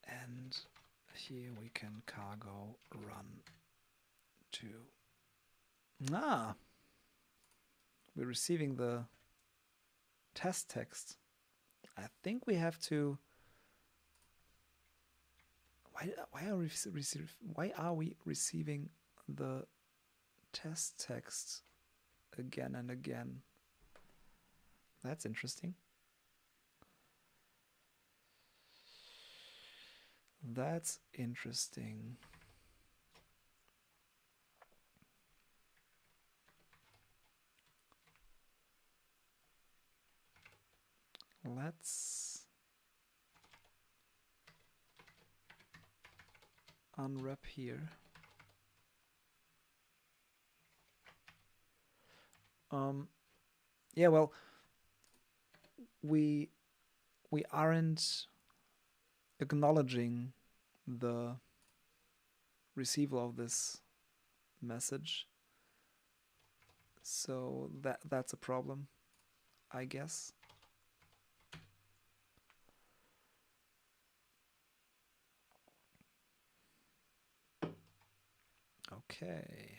And here we can cargo run to. We're receiving the test text. I think we have to. Why are we receiving the test text again and again? That's interesting. That's interesting. Let's unwrap here. Yeah, well, we aren't acknowledging the receival of this message, so that's a problem, I guess. Okay.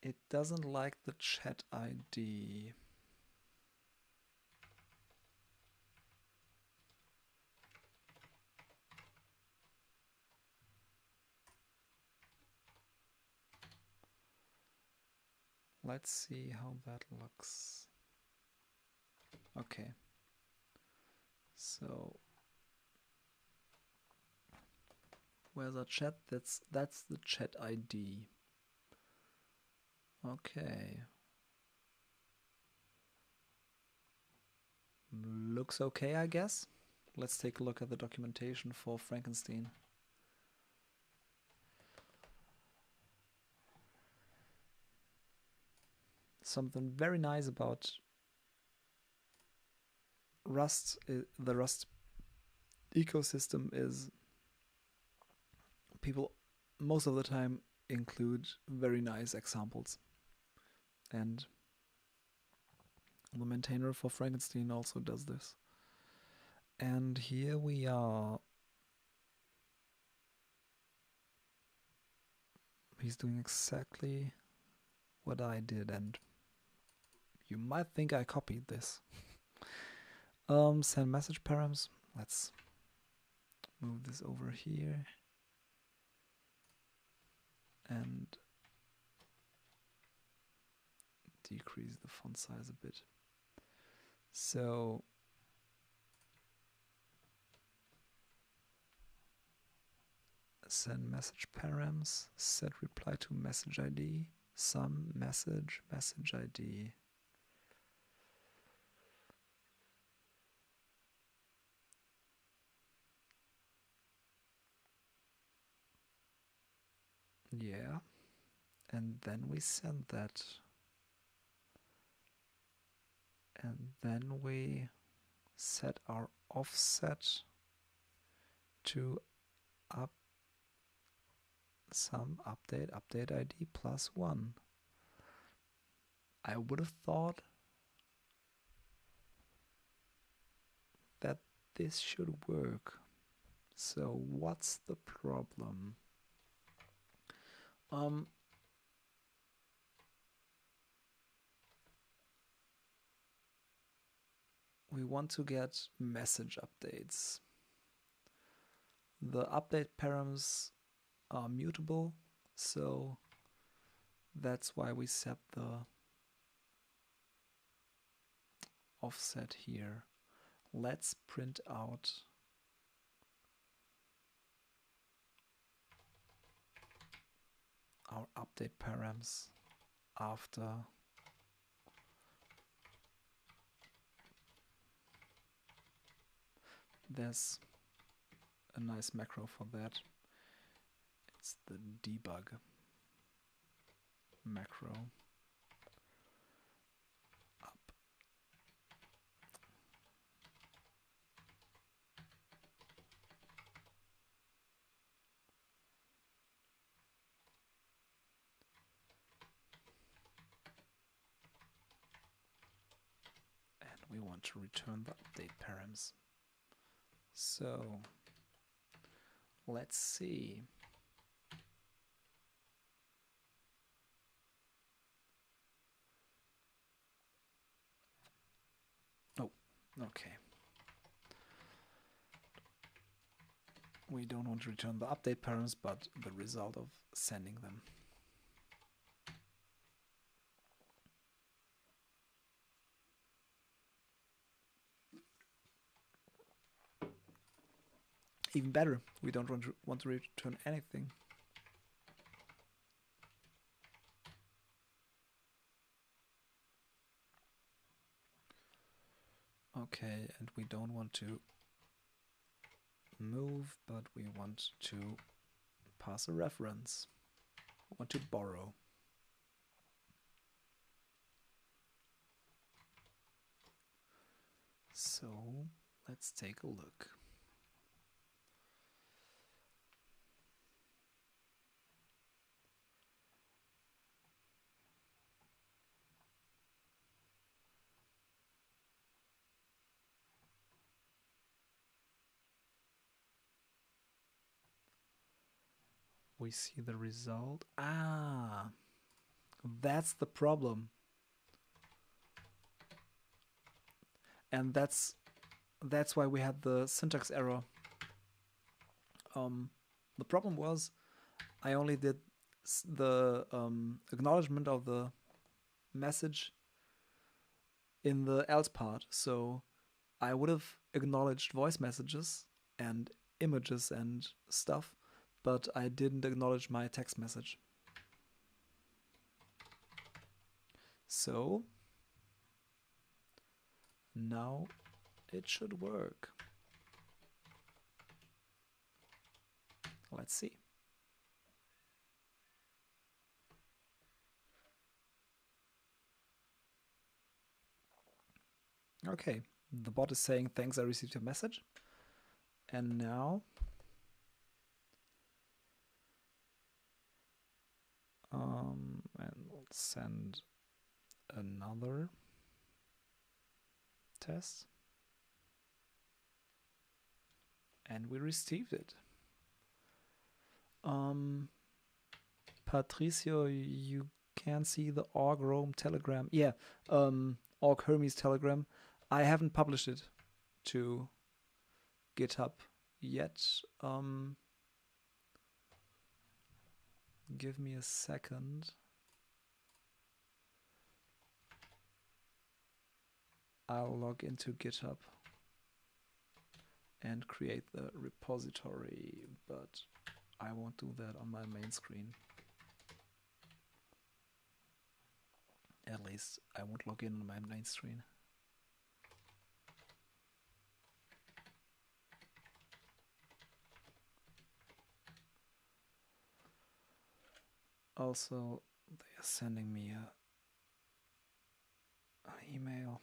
It doesn't like the chat ID. Let's see how that looks. Okay. So where's our chat? That's the chat ID. Okay. Looks okay, I guess. Let's take a look at the documentation for Frankenstein. Something very nice about Rust, the Rust ecosystem, is people most of the time include very nice examples. And the maintainer for Frankenstein also does this. And here we are. He's doing exactly what I did, and you might think I copied this. Send message params. Let's move this over here and decrease the font size a bit. So Send message params, set reply to message ID, some message ID. Yeah, and then we send that. And then we set our offset to some update ID +1. I would have thought that this should work. So what's the problem? We want to get message updates. The update params are mutable, so that's why we set the offset here. Let's print out our update params after there's a nice macro for that. It's the debug macro. Up. And we want to return the update params. So let's see. Oh, okay. We don't want to return the update params, but the result of sending them. Even better, we don't want to return anything. Okay, and we don't want to move, but we want to pass a reference. We want to borrow. So let's take a look. We see the result. Ah, that's the problem. And that's why we had the syntax error. The problem was I only did the acknowledgement of the message in the else part. So I would have acknowledged voice messages and images and stuff, but I didn't acknowledge my text message. So now it should work. Let's see. Okay, the bot is saying thanks, I received your message. And now and we'll send another test. And we received it. Patricio, you can see the org Rome telegram. Yeah, org Hermes telegram. I haven't published it to GitHub yet. Give me a second. I'll log into GitHub and create the repository, but I won't do that on my main screen. At least I won't log in on my main screen. Also, they are sending me an email.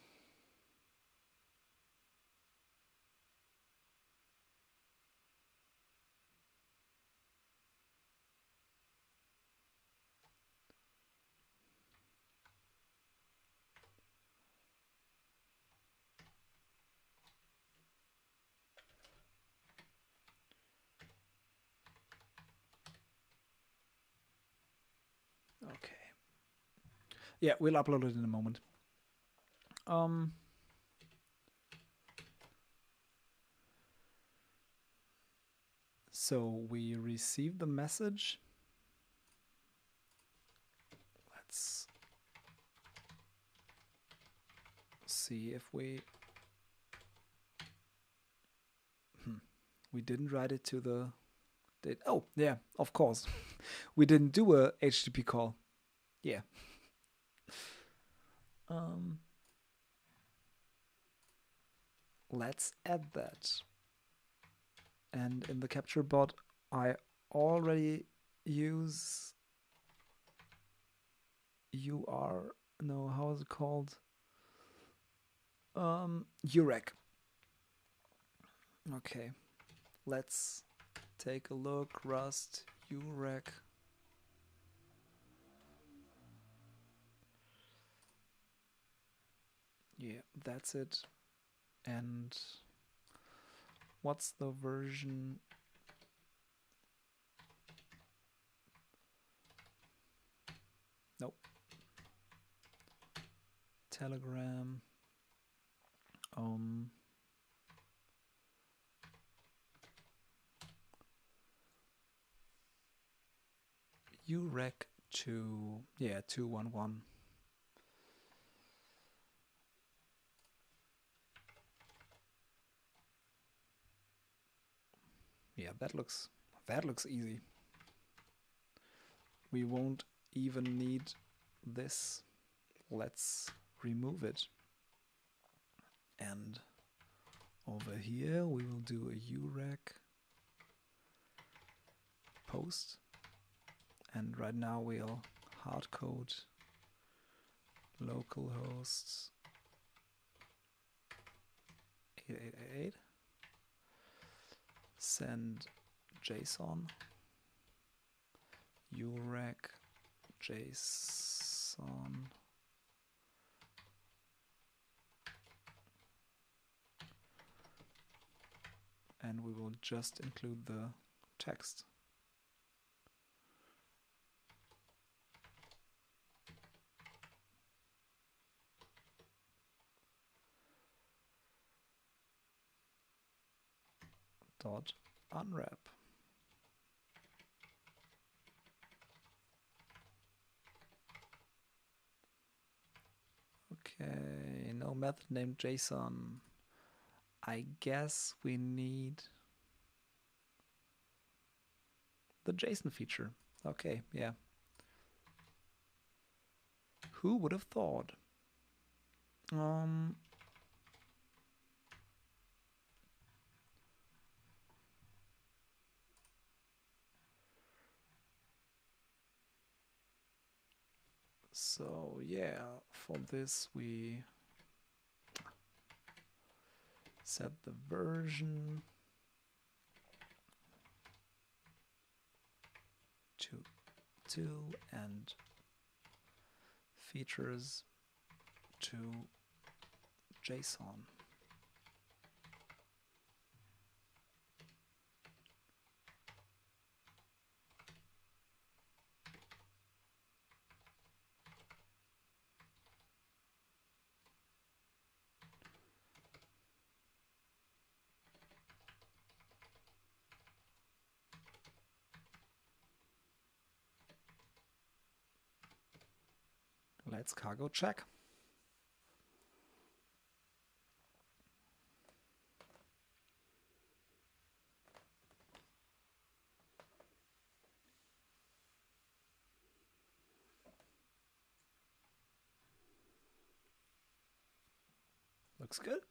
Okay. Yeah, we'll upload it in a moment. So we received the message. Let's see if we we didn't write it to the oh yeah, of course. We didn't do a HTTP call. Yeah. Let's add that. And in the capture bot, I already use how is it called? UREC. Okay, let's take a look. Rust UREC. Yeah, that's it. And what's the version? Nope. Telegram. UREC 2. Yeah, 2.1.1. Yeah, that looks easy. We won't even need this. Let's remove it. And over here we will do a UREC post. And right now we'll hardcode localhost 8888. Send JSON UREC JSON and we will just include the text. Dot unwrap. Okay, no method named JSON. I guess we need the JSON feature. Okay, yeah. Who would have thought? So yeah, for this we set the version to 2 and features to JSON. Let's cargo check. Looks good.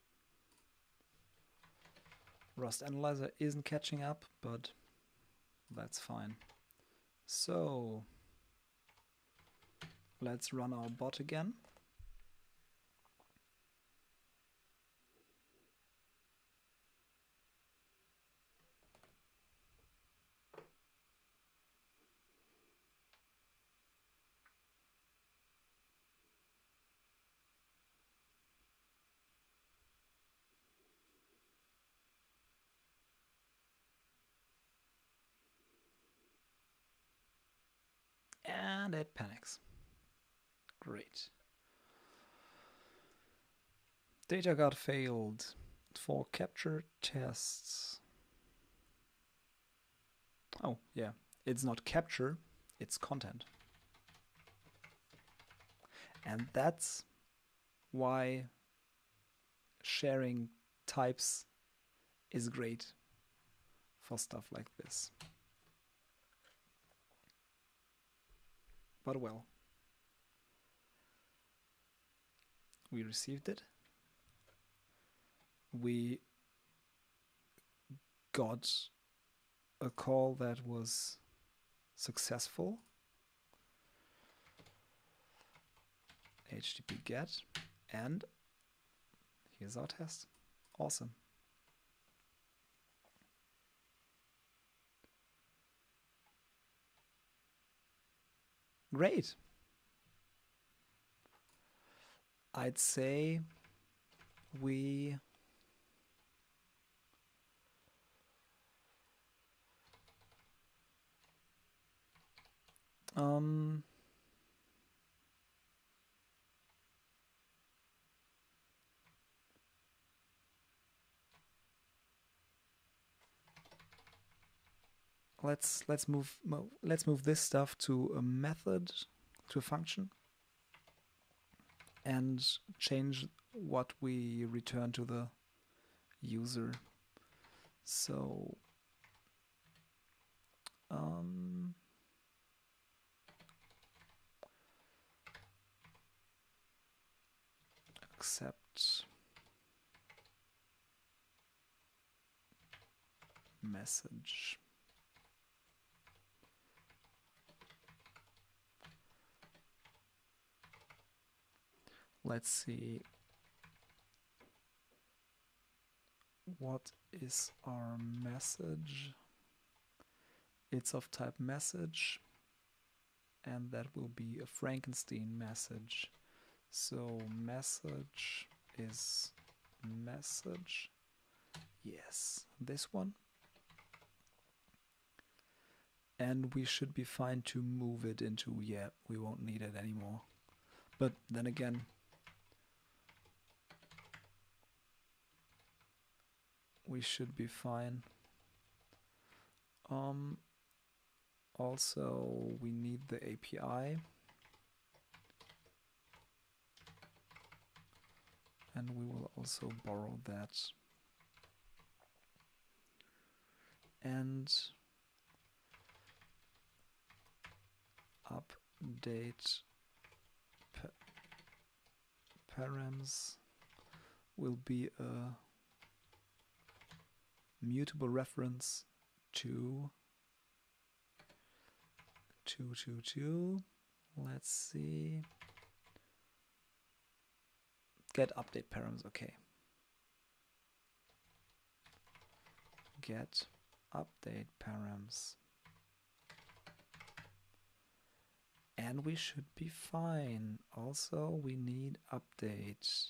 Rust Analyzer isn't catching up, but that's fine. So let's run our bot again. And it panics. Great. Data got failed for capture tests. Oh, yeah. It's not capture, it's content. And that's why sharing types is great for stuff like this. But well, we received it. We got a call that was successful. HTTP GET, and here's our test. Awesome. Great. I'd say we let's move this stuff to a method, to a function, and change what we return to the user. So accept message. Let's see what is our message. It's of type message, and that will be a Frankenstein message. So message is message. Yes, this one. And we should be fine to move it into, yeah, we won't need it anymore. But then again, we should be fine. Also, we need the API. And we will also borrow that. And update params will be a mutable reference to 222. Let's see. Get update params, okay. Get update params. And we should be fine. Also, we need update.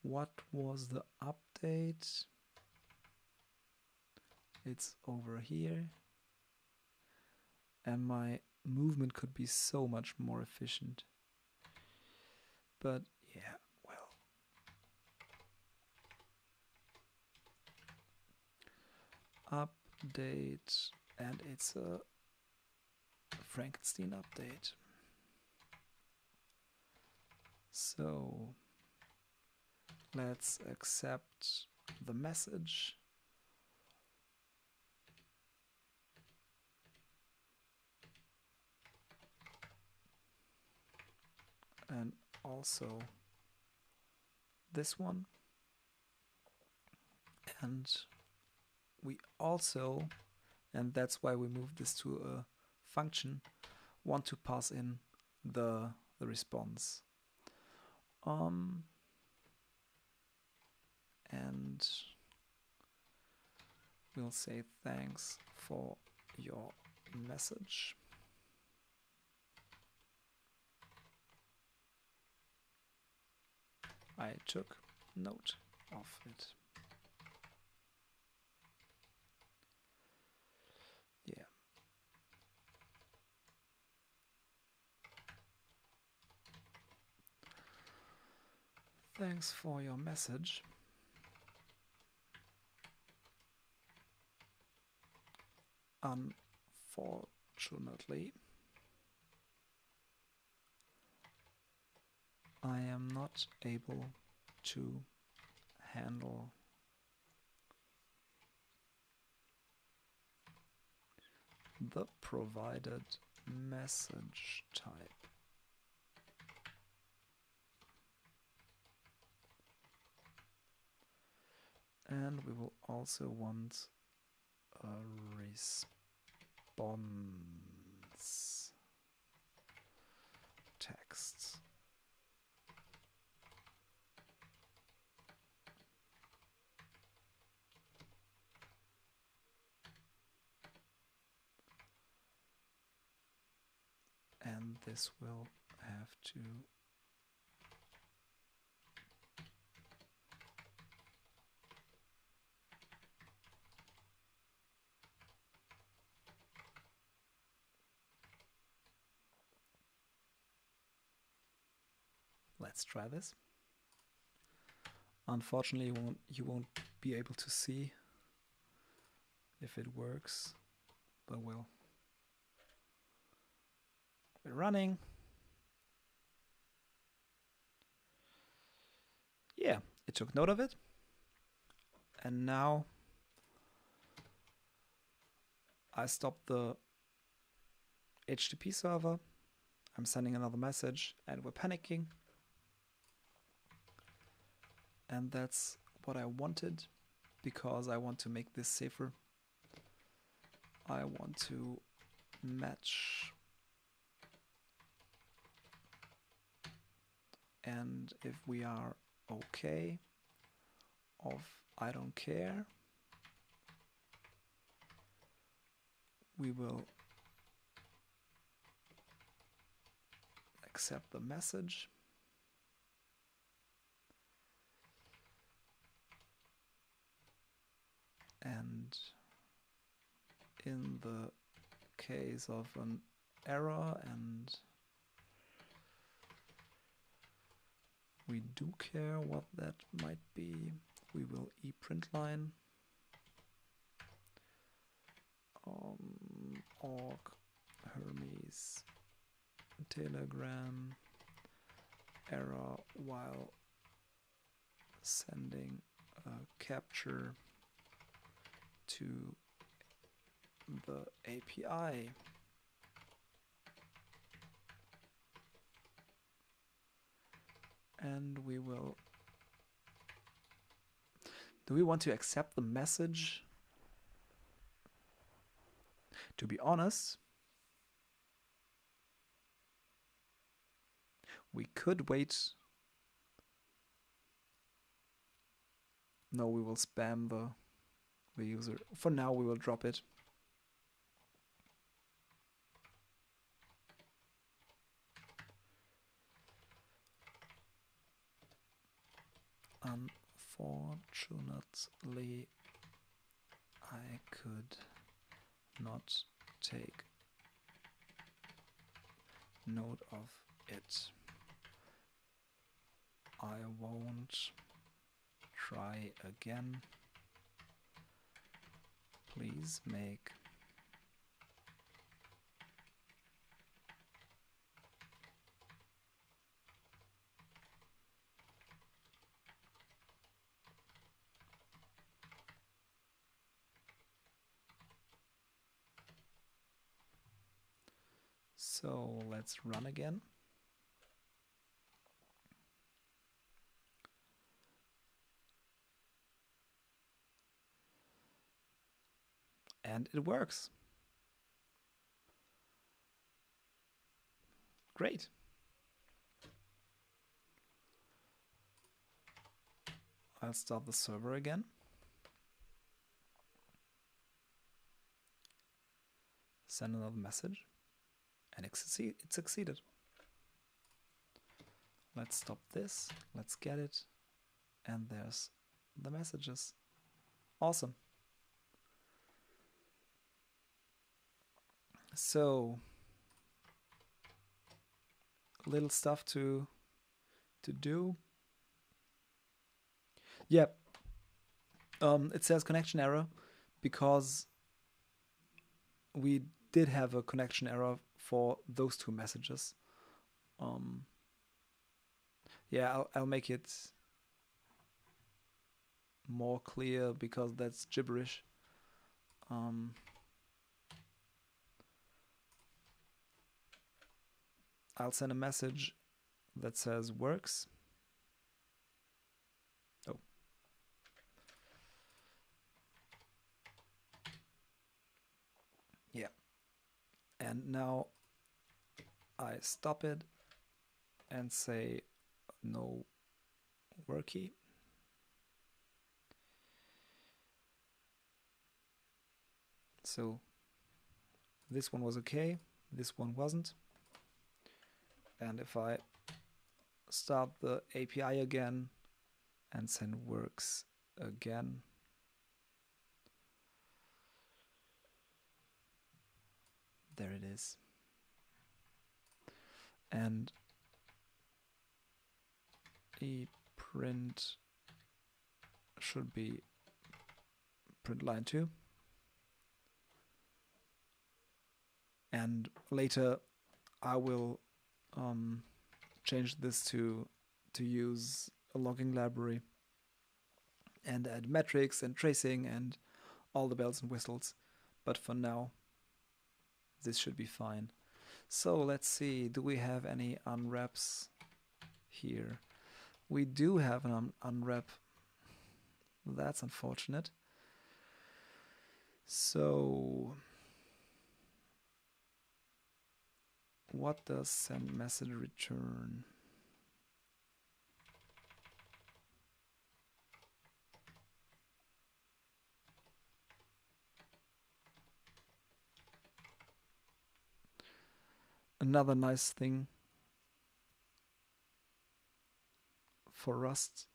What was the update? It's over here. And my movement could be so much more efficient. But yeah, well. Update, and it's a Frankenstein update. So let's accept the message. And also this one. And we also, and that's why we moved this to a function, want to pass in the response. And we'll say thanks for your message. I took note of it. Yeah. Thanks for your message. Unfortunately, I am not able to handle the provided message type. And we will also want a response text. And this will have to let's try this. Unfortunately, you won't be able to see if it works, but we're running. Yeah, it took note of it. And now I stopped the HTTP server. I'm sending another message and we're panicking. And that's what I wanted, because I want to make this safer. I want to match. And if we are okay, of I don't care, we will accept the message. And in the case of an error, and we do care what that might be, we will ePrintline org Hermes Telegram error while sending a capture to the API. And we will... Do we want to accept the message? To be honest, we could wait. No, we will spam the user. For now, we will drop it. Unfortunately, I could not take note of it. I won't try again. Please make so let's run again. And it works. Great. I'll start the server again. Send another message. And it succeeded. Let's stop this. Let's get it. And there's the messages. Awesome. So, little stuff to do. Yep. It says connection error because we did have a connection error for those two messages. Yeah, I'll make it more clear because that's gibberish. I'll send a message that says works. Oh. Yeah. And now I stop it and say no worky. So this one was okay, this one wasn't. And if I start the API again and send works again, there it is. And print should be print line 2. And later I will change this to use a logging library and add metrics and tracing and all the bells and whistles. But for now, this should be fine. So let's see, do we have any unwraps here? We do have an unwrap. That's unfortunate. So what does send message return? Another nice thing for Rust,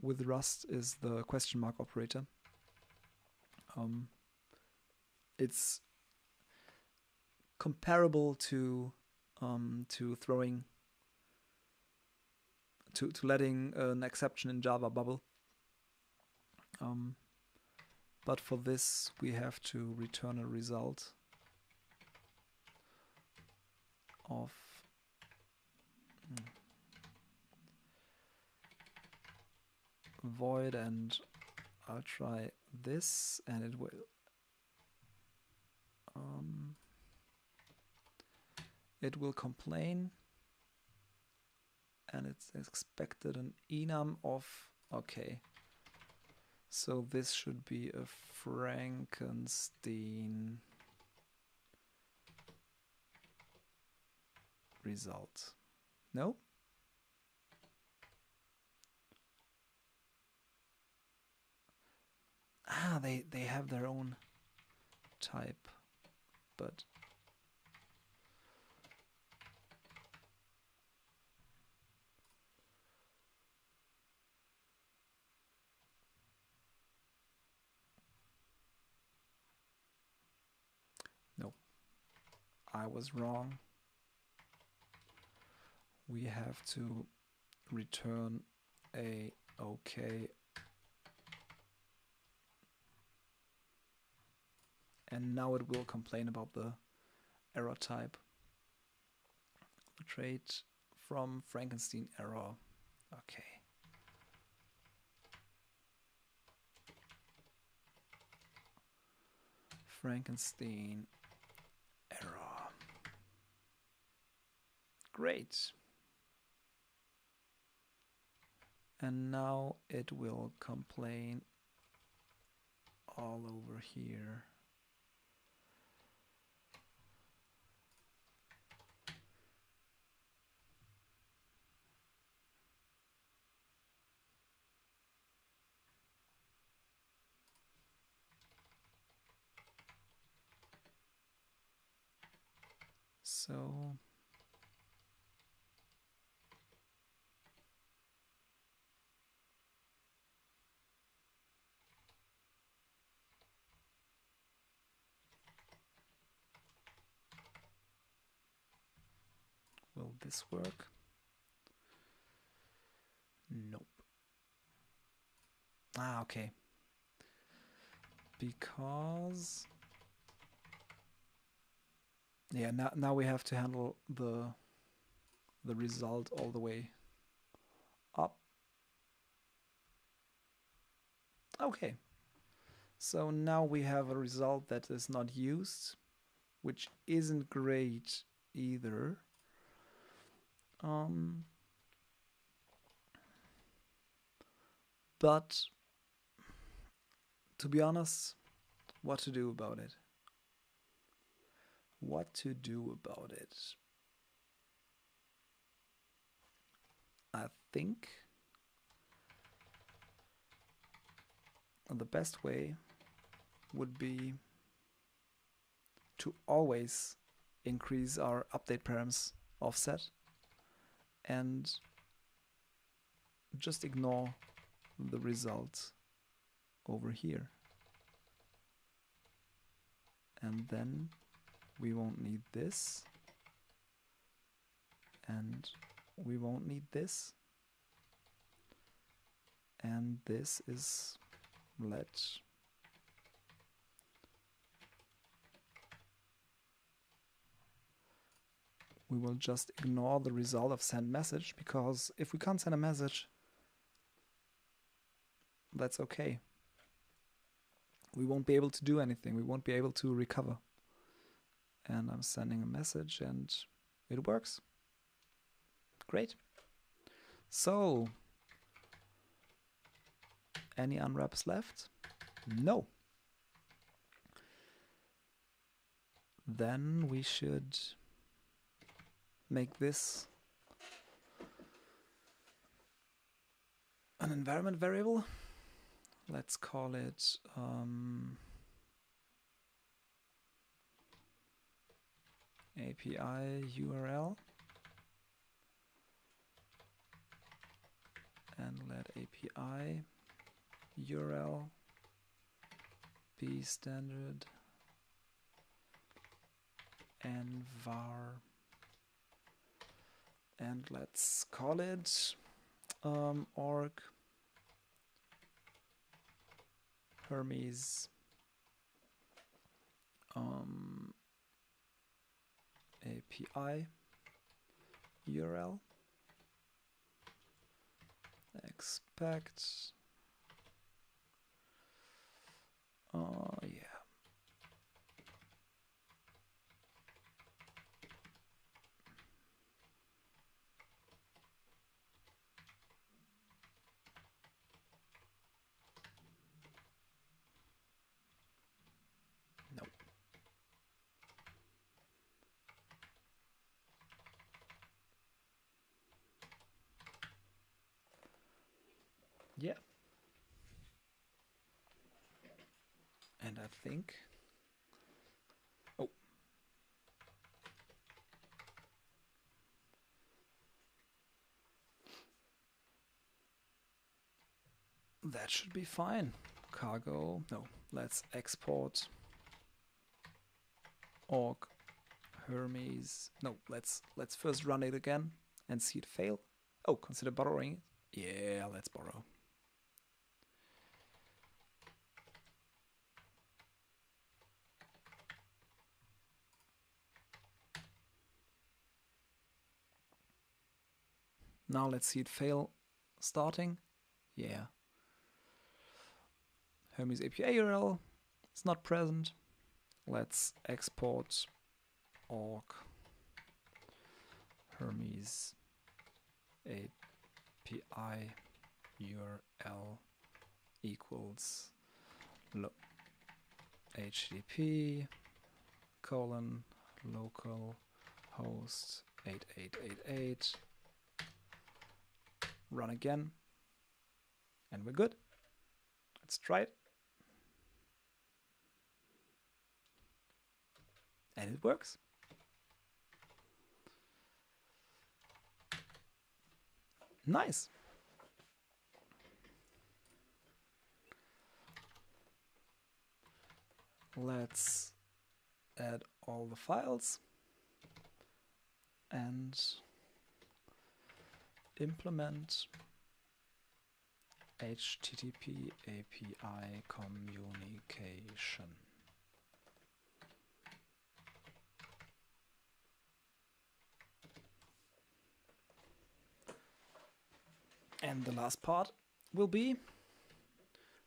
with Rust, is the question mark operator. It's comparable to throwing to letting an exception in Java bubble. But for this we have to return a result of void, and I'll try this, and it will complain, and it's expected an enum of, okay, so this should be a Frankenstein result. No? Ah, they have their own type, but no, I was wrong. We have to return a okay, and now it will complain about the error type. The trait from Frankenstein error. Okay. Frankenstein error. Great. And now it will complain all over here. So will this work? Nope. Ah, okay. Because yeah, now we have to handle the result all the way up. Okay. So now we have a result that is not used, which isn't great either. But to be honest, what to do about it? What to do about it? I think the best way would be to always increase our update params offset and just ignore the result over here. And then we won't need this, and we won't need this, and this is let we will just ignore the result of send message, because if we can't send a message, that's okay. We won't be able to do anything. We won't be able to recover. And I'm sending a message and it works. Great. So, any unwraps left? No. Then we should make this an environment variable. Let's call it API URL, and let API URL be standard and var, and let's call it org Hermes API URL, expect yeah, nope. Yeah. And I think, oh, that should be fine. Cargo, no, let's export org Hermes. No, let's first run it again and see it fail. Oh, consider borrowing. Yeah, let's borrow. Now let's see it fail. Starting. Yeah. Hermes API URL is not present. Let's export org Hermes API URL equals HTTP colon local host 8888. Run again, and we're good. Let's try it. And it works. Nice. Let's add all the files and implement HTTP API communication. And the last part will be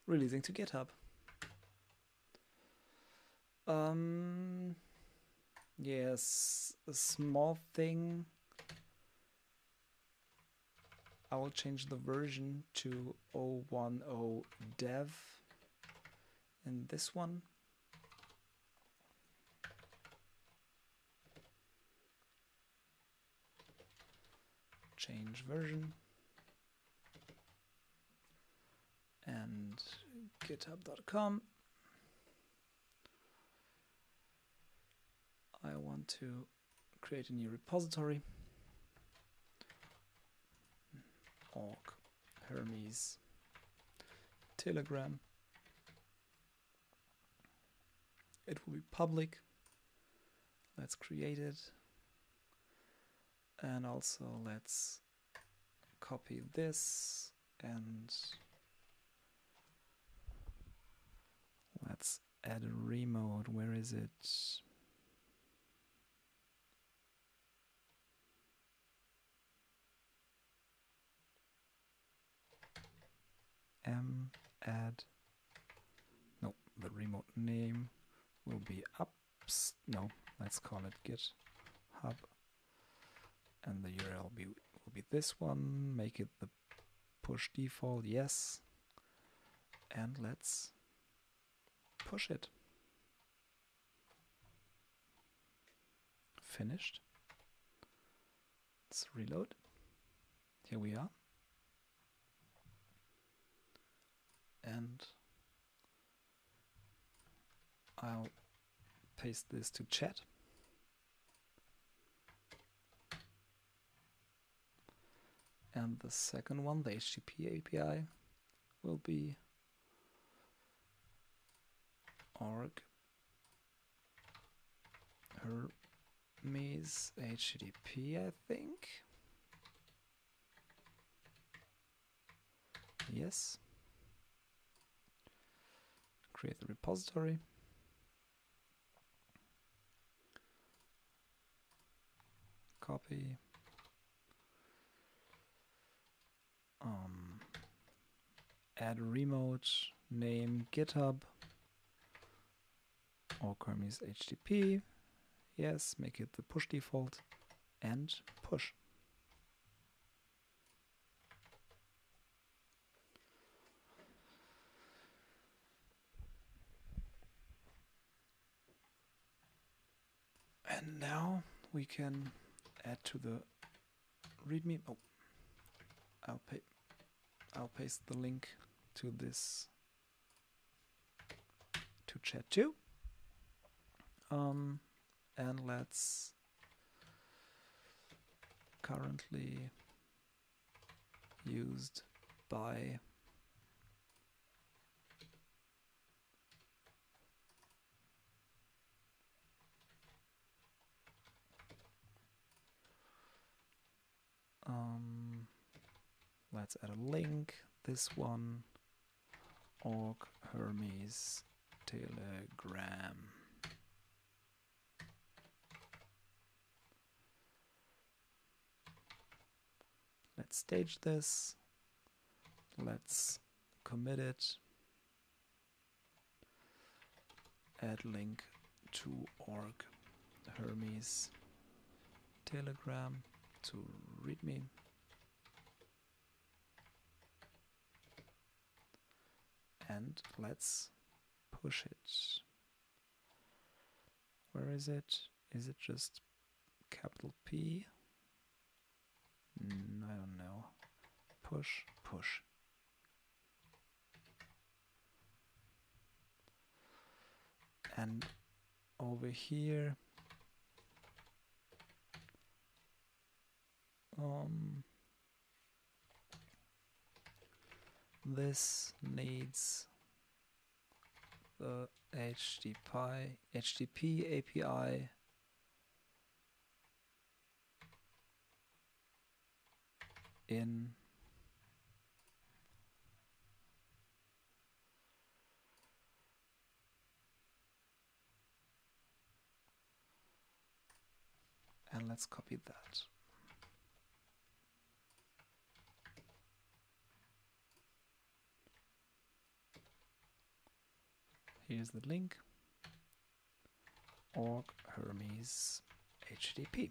releasing to GitHub. Yes, a small thing. I will change the version to 010 dev in this one. Change version. And github.com. I want to create a new repository. Org Hermes Telegram. It will be public. Let's create it. And also let's copy this and let's add a remote. Where is it? Add. No, the remote name will be ups. No, let's call it GitHub. And the URL will be this one. Make it the push default. Yes. And let's push it. Finished. Let's reload. Here we are. And I'll paste this to chat. And the second one, the HTTP API, will be org Hermes HTTP, I think. Yes. Create the repository. Copy. Add remote name GitHub. Org Hermes HTTP. Yes, make it the push default and push. And now we can add to the README. Oh, I'll paste the link to this to chat too. And let's currently used by let's add a link. This one, org Hermes Telegram. Let's stage this. Let's commit it. Add link to org Hermes Telegram to README. And let's push it. Where is it? Is it just capital P? I don't know. Push, push. And over here, this needs the HTTP API in and let's copy that. Here's the link, org Hermes HTTP.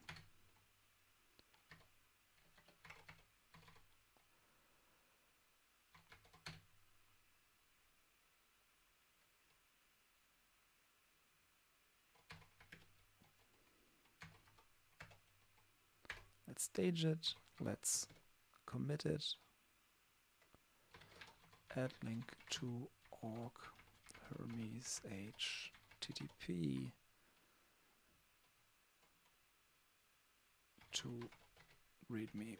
Let's stage it, let's commit it, add link to org Hermes HTTP to readme.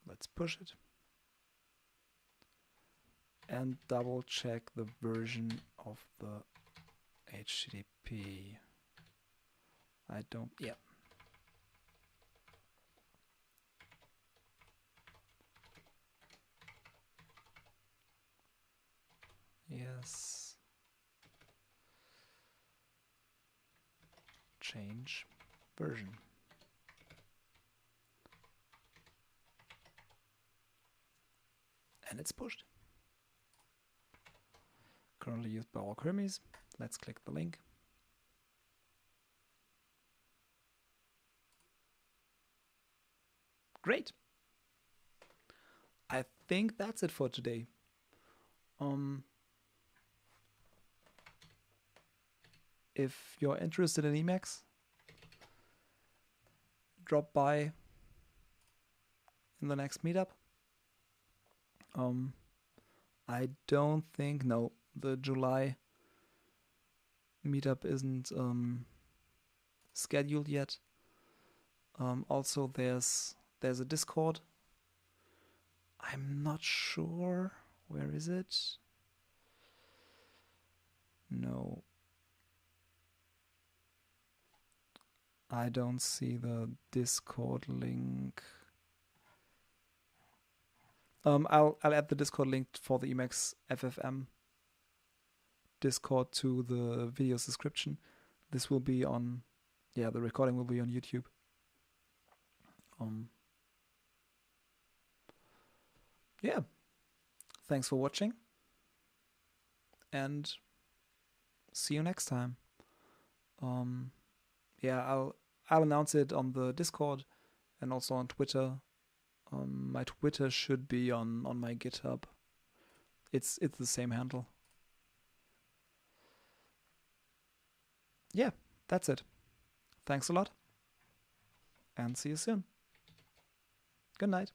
Let's push it and double check the version of the HTTP. I don't, yeah. Yes. Change version. And it's pushed. Currently used by org Hermes. Let's click the link. Great. I think that's it for today. If you're interested in Emacs, drop by in the next meetup. I don't think, no, the July meetup isn't scheduled yet. Also, there's a Discord. I'm not sure. Where is it? No. I don't see the Discord link. I'll add the Discord link for the Emacs FFM Discord to the video's description. This will be on, yeah, the recording will be on YouTube. Yeah. Thanks for watching. And see you next time. Yeah, I'll announce it on the Discord and also on Twitter. My Twitter should be on my GitHub. It's the same handle. Yeah, that's it. Thanks a lot, and see you soon. Good night.